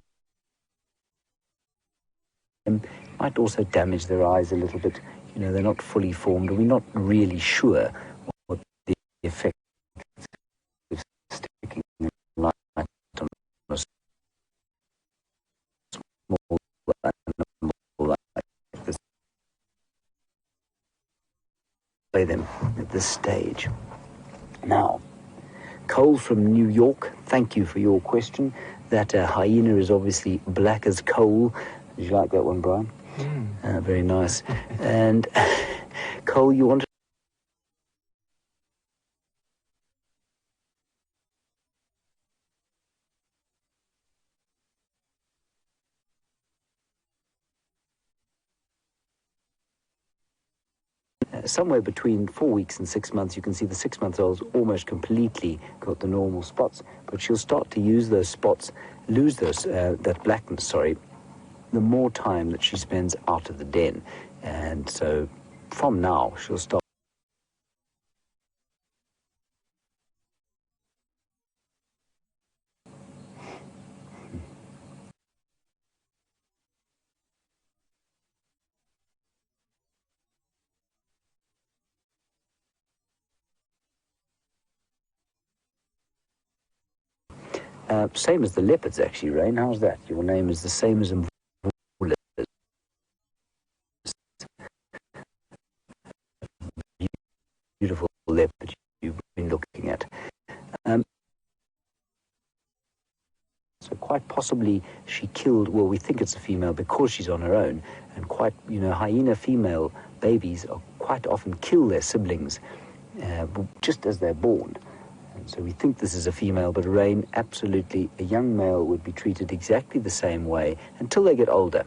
might also damage their eyes a little bit. You know, they're not fully formed. We're not really sure what the effect of sticking light on a small animal like this. Play them at this stage. Now, Cole from New York, thank you for your question. That hyena is obviously black as coal. Did you like that one, Brian? Very nice. And Cole, you want to... somewhere between 4 weeks and 6 months, you can see the 6-month-old's almost completely got the normal spots, but she'll start to use those spots, lose those, that blackness, sorry, the more time that she spends out of the den. And so from now, she'll start. Same as the leopards, actually, Rain. How's that? Your name is the same as Mvula. Beautiful leopard you've been looking at. So quite possibly she killed, well, we think it's a female because she's on her own, and quite, hyena female babies are quite often kill their siblings just as they're born. And so we think this is a female, but Rain, absolutely, a young male would be treated exactly the same way until they get older.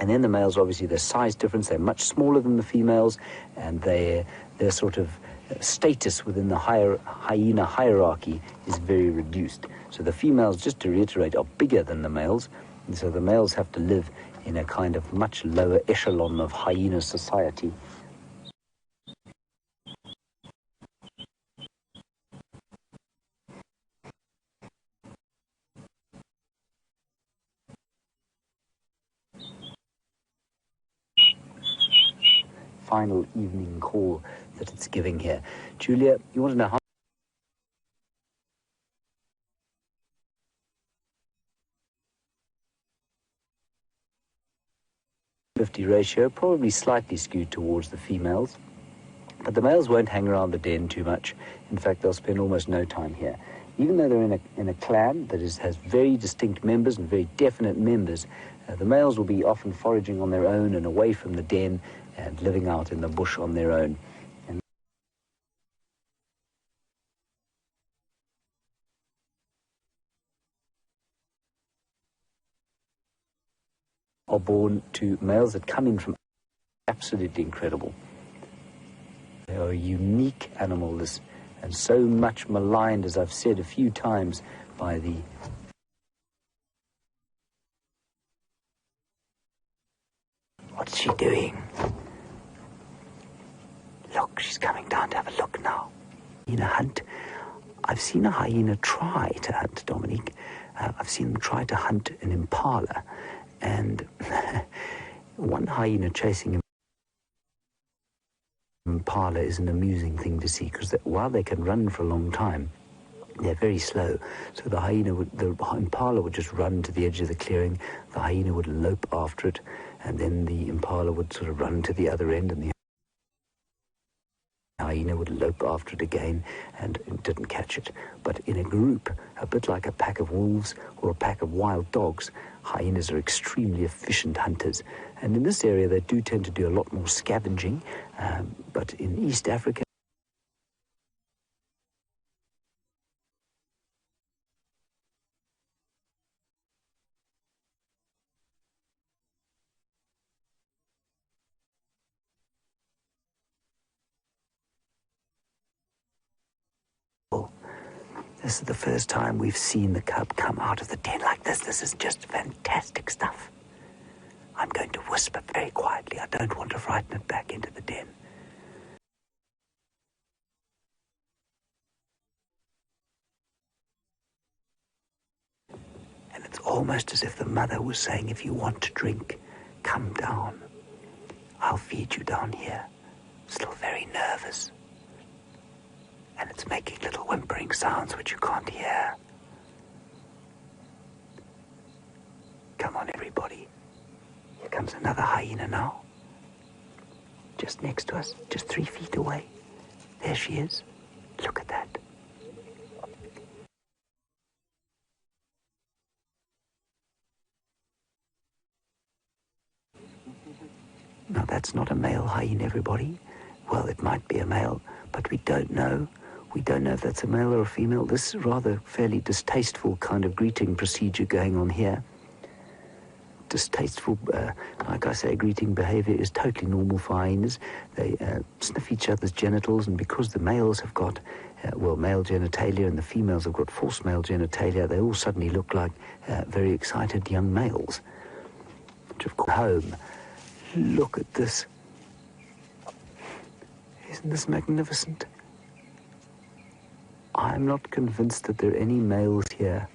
And then the males, obviously, their size difference, they're much smaller than the females, and their sort of status within the hyena hierarchy is very reduced. So the females, just to reiterate, are bigger than the males, and so the males have to live in a kind of much lower echelon of hyena society. Final evening call that it's giving here. Julia, you want to know how 50 ratio, probably slightly skewed towards the females, but the males won't hang around the den too much. In fact, they'll spend almost no time here. Even though they're in a clan that has very distinct members and very definite members, the males will be often foraging on their own and away from the den and living out in the bush on their own. And are born to males that come in from absolutely incredible. They are a unique animal, this, and so much maligned, as I've said a few times, by the What's she doing? Look, she's coming down to have a look now. Hyena hunt. I've seen a hyena try to hunt, Dominique. I've seen them try to hunt an impala, and one hyena chasing an impala is an amusing thing to see, because while they can run for a long time, they're very slow. So the impala would just run to the edge of the clearing, the hyena would lope after it, and then the impala would sort of run to the other end, and the hyena would lope after it again and didn't catch it. But in a group, a bit like a pack of wolves or a pack of wild dogs, hyenas are extremely efficient hunters. And in this area, they do tend to do a lot more scavenging, but in East Africa, this is the first time we've seen the cub come out of the den like this. This is just fantastic stuff. I'm going to whisper very quietly. I don't want to frighten it back into the den. And it's almost as if the mother was saying, if you want to drink, come down. I'll feed you down here. Still very nervous. And it's making little whimpering sounds which you can't hear. Come on, everybody. Here comes another hyena now. Just next to us, just 3 feet away. There she is. Look at that. Now, that's not a male hyena, everybody. Well, it might be a male, but we don't know. We don't know if that's a male or a female. This is rather fairly distasteful kind of greeting procedure going on here. distasteful, like I say, greeting behavior is totally normal for hyenas. They sniff each other's genitals, and because the males have got, male genitalia and the females have got false male genitalia, they all suddenly look like very excited young males. Which, of course, home. Look at this. Isn't this magnificent? I'm not convinced that there are any males here.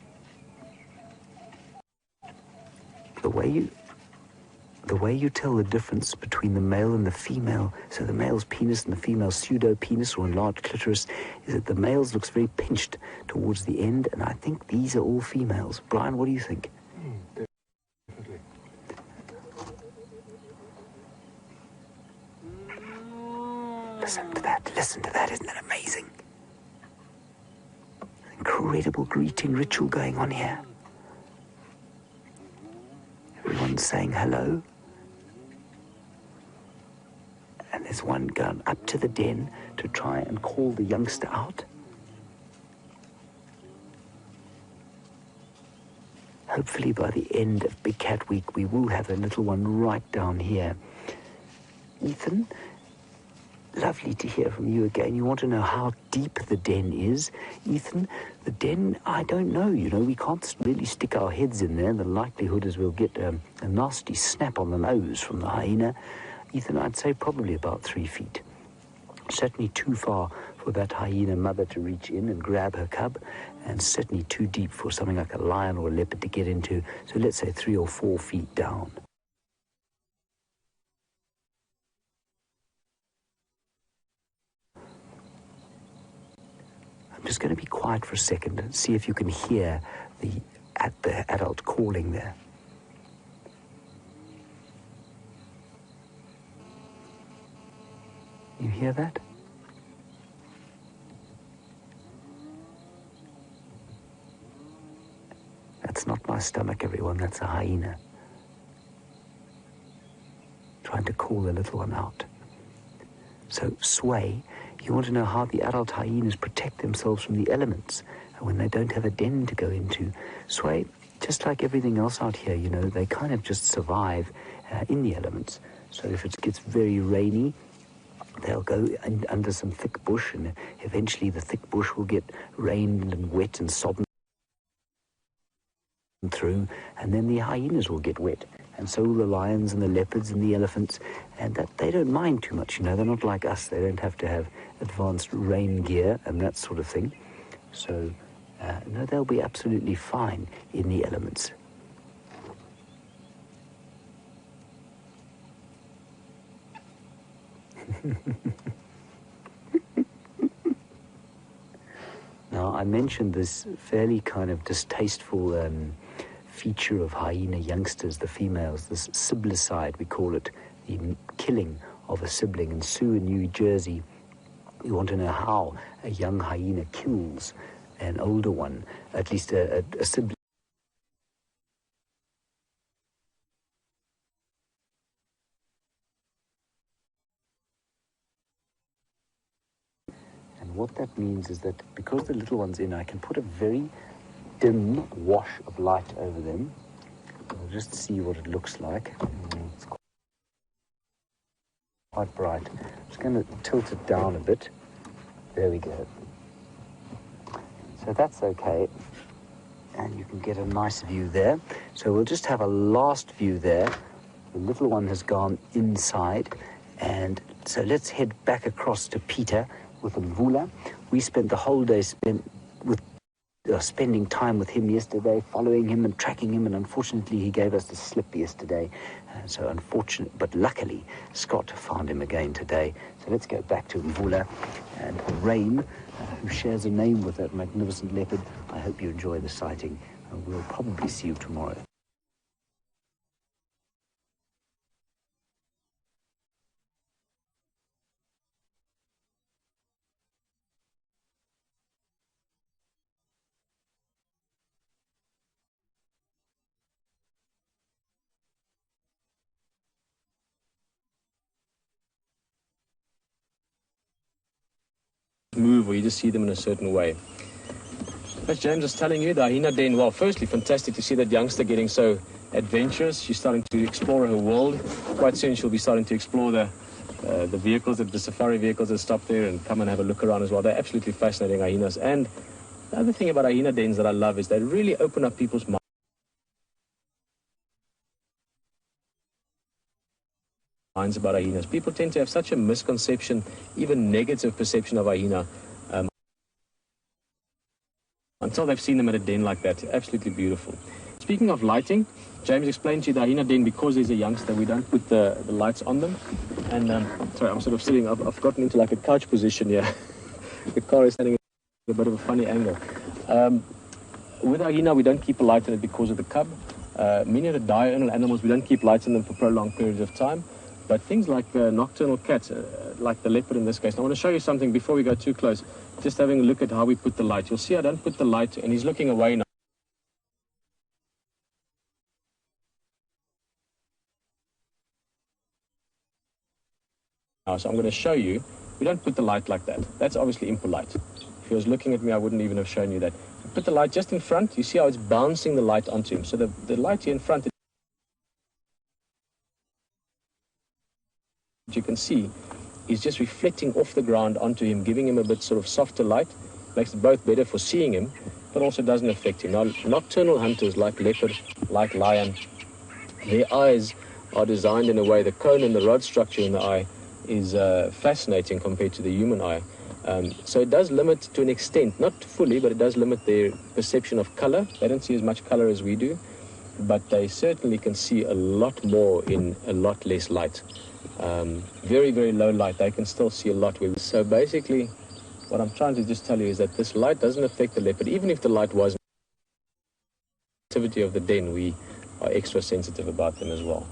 The way you tell the difference between the male and the female, so the male's penis and the female's pseudo-penis or enlarged clitoris, is that the male's looks very pinched towards the end, and I think these are all females. Brian, what do you think? Definitely. Listen to that, isn't that amazing? Incredible greeting ritual going on here. Everyone's saying hello. And there's one going up to the den to try and call the youngster out. Hopefully by the end of Big Cat Week, we will have a little one right down here. Ethan, lovely to hear from you again. You want to know how deep the den is. Ethan, the den, I don't know. You know, we can't really stick our heads in there. The likelihood is we'll get a nasty snap on the nose from the hyena. Ethan, I'd say probably about 3 feet. Certainly too far for that hyena mother to reach in and grab her cub, and certainly too deep for something like a lion or a leopard to get into. So let's say 3 or 4 feet down. I'm just going to be quiet for a second and see if you can hear the adult calling there. You hear that? That's not my stomach, everyone. That's a hyena trying to call the little one out. So, Sway, you want to know how the adult hyenas protect themselves from the elements when they don't have a den to go into. Sway, just like everything else out here, you know, they kind of just survive in the elements. So if it gets very rainy, they'll go under some thick bush, and eventually the thick bush will get rained and wet and sodden through, and then the hyenas will get wet. And so will the lions and the leopards and the elephants, and that they don't mind too much, you know. They're not like us. They don't have to have advanced rain gear and that sort of thing. So, no, they'll be absolutely fine in the elements. Now, I mentioned this fairly kind of distasteful feature of hyena youngsters, the females, this siblicide, we call it, the killing of a sibling. In Sioux, in New Jersey, you want to know how a young hyena kills an older one, at least a sibling. And what that means is that because the little one's in, I can put a very dim wash of light over them. We'll just see what it looks like. It's quite bright. I'm just going to tilt it down a bit. There we go. So that's okay. And you can get a nice view there. So we'll just have a last view there. The little one has gone inside. And so let's head back across to Peter with Mvula. We spent the whole day spending time with him yesterday, following him and tracking him, and unfortunately he gave us the slip yesterday. So unfortunate, but luckily Scott found him again today. So let's go back to Mvula and Rain, who shares a name with that magnificent leopard. I hope you enjoy the sighting, and we'll probably see you tomorrow. Move, or you just see them in a certain way. As James was telling you, the hyena den, well, firstly, fantastic to see that youngster getting so adventurous. She's starting to explore her world. Quite soon she'll be starting to explore the vehicles, the safari vehicles that stop there, and come and have a look around as well. They're absolutely fascinating hyenas. And the other thing about hyena dens that I love is they really open up people's minds about hyenas. People tend to have such a misconception, even negative perception of hyena, until they've seen them at a den like that. Absolutely beautiful. Speaking of lighting, James explained to you the hyena den, because there's a youngster, we don't put the lights on them. And sorry, I'm sort of sitting, I've gotten into like a couch position here. The car is standing at a bit of a funny angle. With our hyena, we don't keep a light on it because of the cub. Many of the diurnal animals, we don't keep lights on them for prolonged periods of time. But things like nocturnal cats, like the leopard in this case. Now, I want to show you something before we go too close. Just having a look at how we put the light. You'll see I don't put the light, and he's looking away now. So I'm going to show you, we don't put the light like that. That's obviously impolite. If he was looking at me, I wouldn't even have shown you that. We put the light just in front. You see how it's bouncing the light onto him. So the light here in front, you can see, is just reflecting off the ground onto him, giving him a bit sort of softer light. Makes it both better for seeing him, but also doesn't affect him. Now, nocturnal hunters like leopard, like lion, their eyes are designed in a way, the cone and the rod structure in the eye is fascinating compared to the human eye. So it does limit to an extent, not fully, but it does limit their perception of color. They don't see as much color as we do, but they certainly can see a lot more in a lot less light. Very, very low light, they can still see a lot. So basically, what I'm trying to just tell you is that this light doesn't affect the leopard. Even if the light was activity of the den, we are extra sensitive about them as well.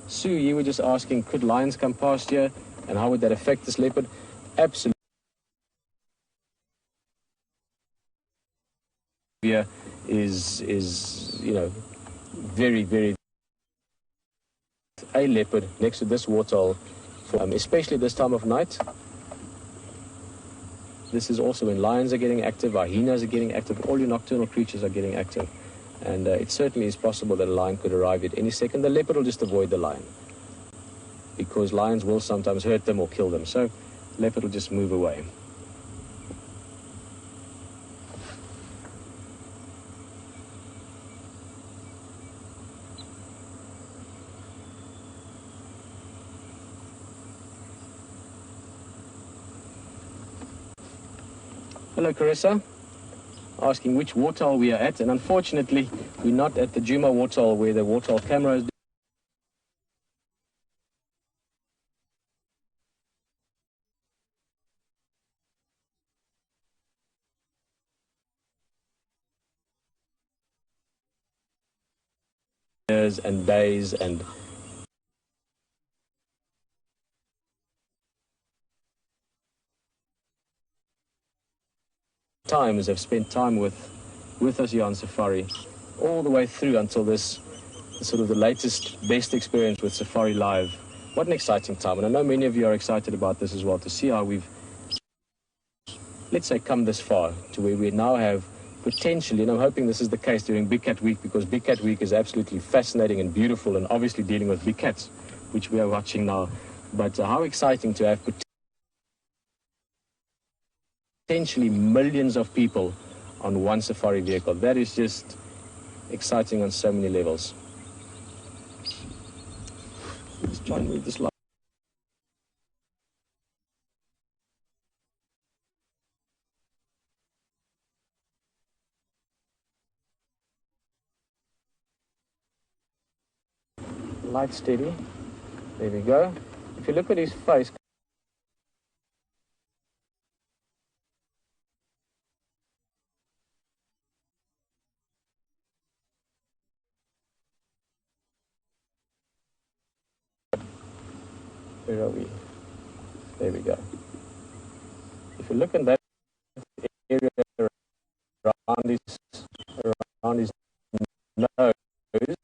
Sue, you were just asking, could lions come past here, and how would that affect this leopard? Absolutely. Is you know, very, very. A leopard next to this waterhole, especially this time of night. This is also when lions are getting active, hyenas are getting active, all your nocturnal creatures are getting active. And it certainly is possible that a lion could arrive at any second. The leopard will just avoid the lion, because lions will sometimes hurt them or kill them. So leopard will just move away. Hello, Carissa. Asking which waterhole we are at, and unfortunately we're not at the Djuma waterhole where the waterhole camera is. And days and times have spent time with us here on safari, all the way through until this sort of the latest, best experience with Safari Live. What an exciting time, and I know many of you are excited about this as well, to see how we've, let's say, come this far to where we now have potentially, and I'm hoping this is the case during Big Cat Week, because Big Cat Week is absolutely fascinating and beautiful, and obviously dealing with big cats, which we are watching now. But how exciting to have potentially millions of people on one safari vehicle. That is just exciting on so many levels. Let's try and move this light. Light steady. There we go. If you look at his face, where are we? There we go. If you look in that area around his nose,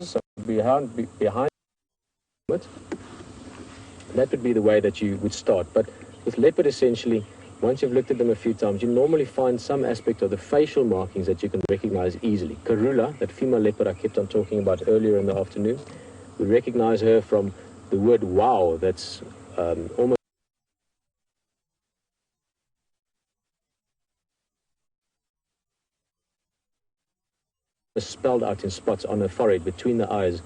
so behind it, that would be the way that you would start. But with leopard, essentially, once you've looked at them a few times, you normally find some aspect of the facial markings that you can recognize easily. Karula, that female leopard I kept on talking about earlier in the afternoon, we recognize her from the word wow, that's almost spelled out in spots on her forehead between the eyes.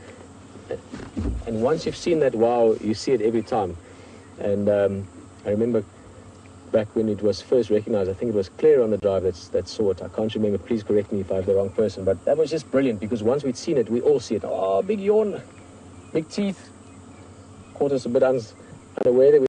And once you've seen that wow, you see it every time. And I remember back when it was first recognized, I think it was Claire on the drive that saw it. I can't remember, please correct me if I have the wrong person, but that was just brilliant because once we'd seen it, we all see it. Oh, big yawn, big teeth. Caught us a bit unaware that we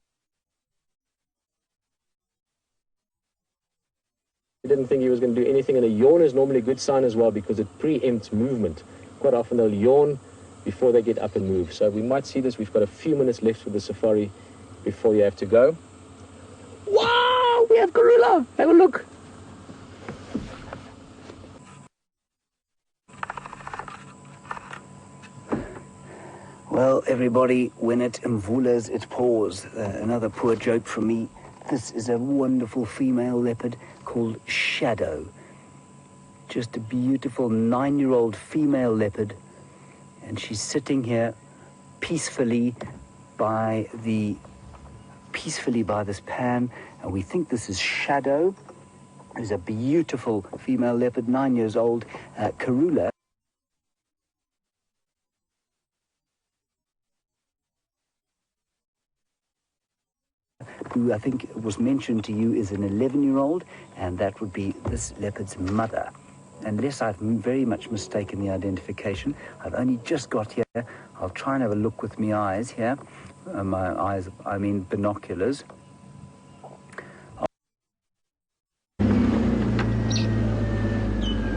didn't think he was going to do anything, and a yawn is normally a good sign as well because it preempts movement. Quite often they'll yawn before they get up and move. So we might see this. We've got a few minutes left for the safari before you have to go. Wow, we have Karula. Have a look. Well, everybody, when it mvulas, it pours. Another poor joke from me. This is a wonderful female leopard called Shadow. Just a beautiful 9-year-old female leopard. And she's sitting here peacefully by this pan. And we think this is Shadow. Who's a beautiful female leopard, 9 years old. Karula, who I think was mentioned to you, is an 11-year-old, and that would be this leopard's mother. Unless I've very much mistaken the identification, I've only just got here. I'll try and have a look with my eyes here. My eyes, I mean binoculars.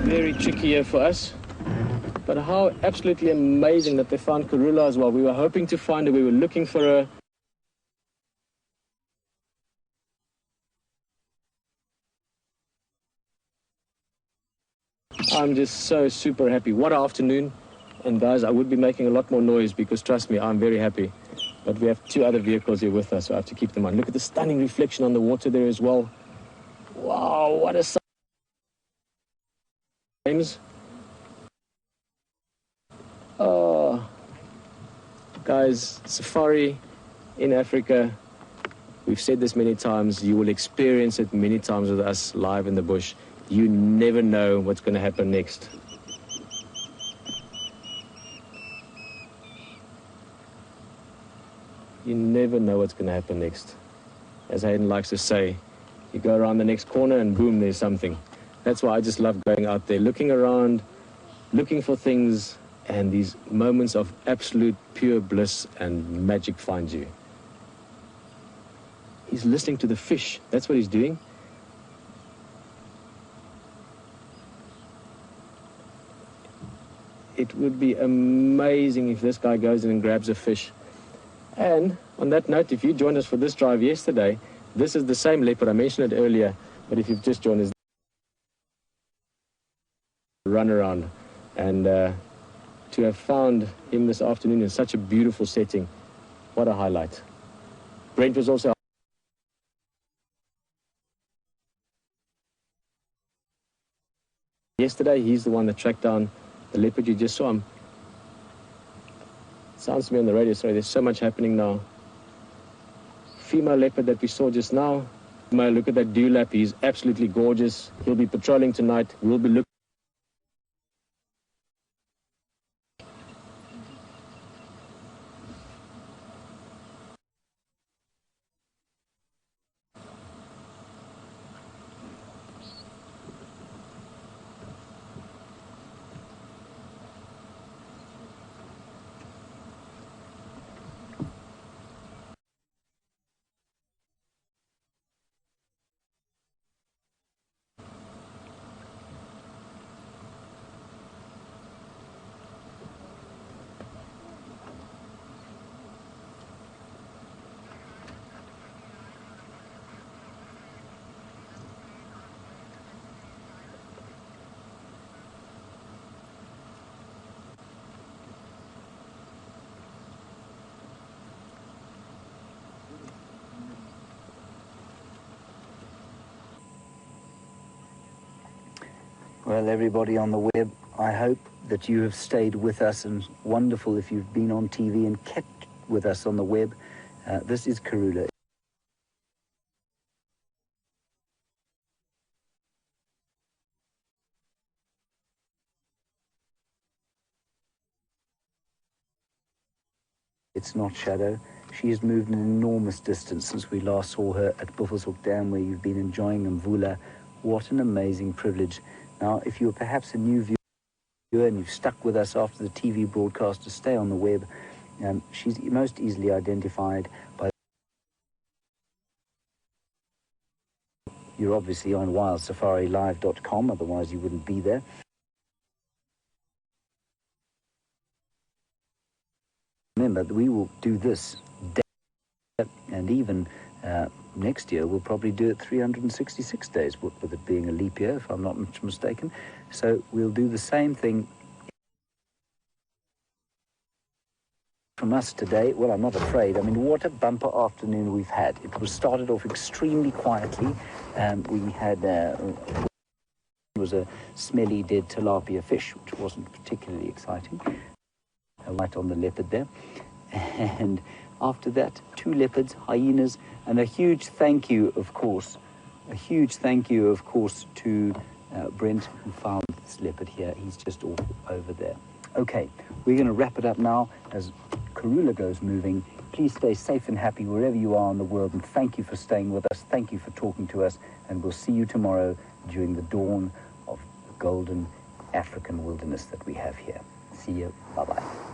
Very tricky here for us. But how absolutely amazing that they found Karula as well. We were hoping to find her. We were looking for her. I'm just so super happy. What an afternoon. And guys, I would be making a lot more noise because trust me, I'm very happy. But we have 2 other vehicles here with us, so I have to keep them on. Look at the stunning reflection on the water there as well. Wow, what a sight. Oh, guys, safari in Africa, we've said this many times, you will experience it many times with us live in the bush. You never know what's going to happen next. You never know what's going to happen next. As Hayden likes to say, you go around the next corner and boom, there's something. That's why I just love going out there, looking around, looking for things, and these moments of absolute pure bliss and magic find you. He's listening to the fish. That's what he's doing. It would be amazing if this guy goes in and grabs a fish. And on that note, if you joined us for this drive yesterday, this is the same leopard. I mentioned it earlier, but if you've just joined us, run around. And to have found him this afternoon in such a beautiful setting, what a highlight. Brent was also yesterday. He's the one that tracked down the leopard you just saw him. Sounds to me on the radio, sorry, there's so much happening now. Female leopard that we saw just now. Look at that dewlap, he's absolutely gorgeous. He'll be patrolling tonight. We'll be looking. Well, everybody on the web, I hope that you have stayed with us, and wonderful if you've been on TV and kept with us on the web. This is Karula. It's not Shadow. She has moved an enormous distance since we last saw her at Buffelshoek Dam, where you've been enjoying Mvula. What an amazing privilege. Now, if you're perhaps a new viewer and you've stuck with us after the TV broadcast to stay on the web, she's most easily identified by... You're obviously on wildsafarilive.com, otherwise you wouldn't be there. Remember, we will do this day, and even next year we'll probably do it 366 days, with it being a leap year, if I'm not much mistaken. So we'll do the same thing from us today. Well, I'm not afraid. I mean, what a bumper afternoon we've had. It was started off extremely quietly. We had was a smelly dead tilapia fish, which wasn't particularly exciting. Right on the leopard there. And after that, 2 leopards, hyenas, and a huge thank you, of course, to Brent, who found this leopard here. He's just off over there. Okay, we're going to wrap it up now as Karula goes moving. Please stay safe and happy wherever you are in the world, and thank you for staying with us. Thank you for talking to us, and we'll see you tomorrow during the dawn of the golden African wilderness that we have here. See you. Bye-bye.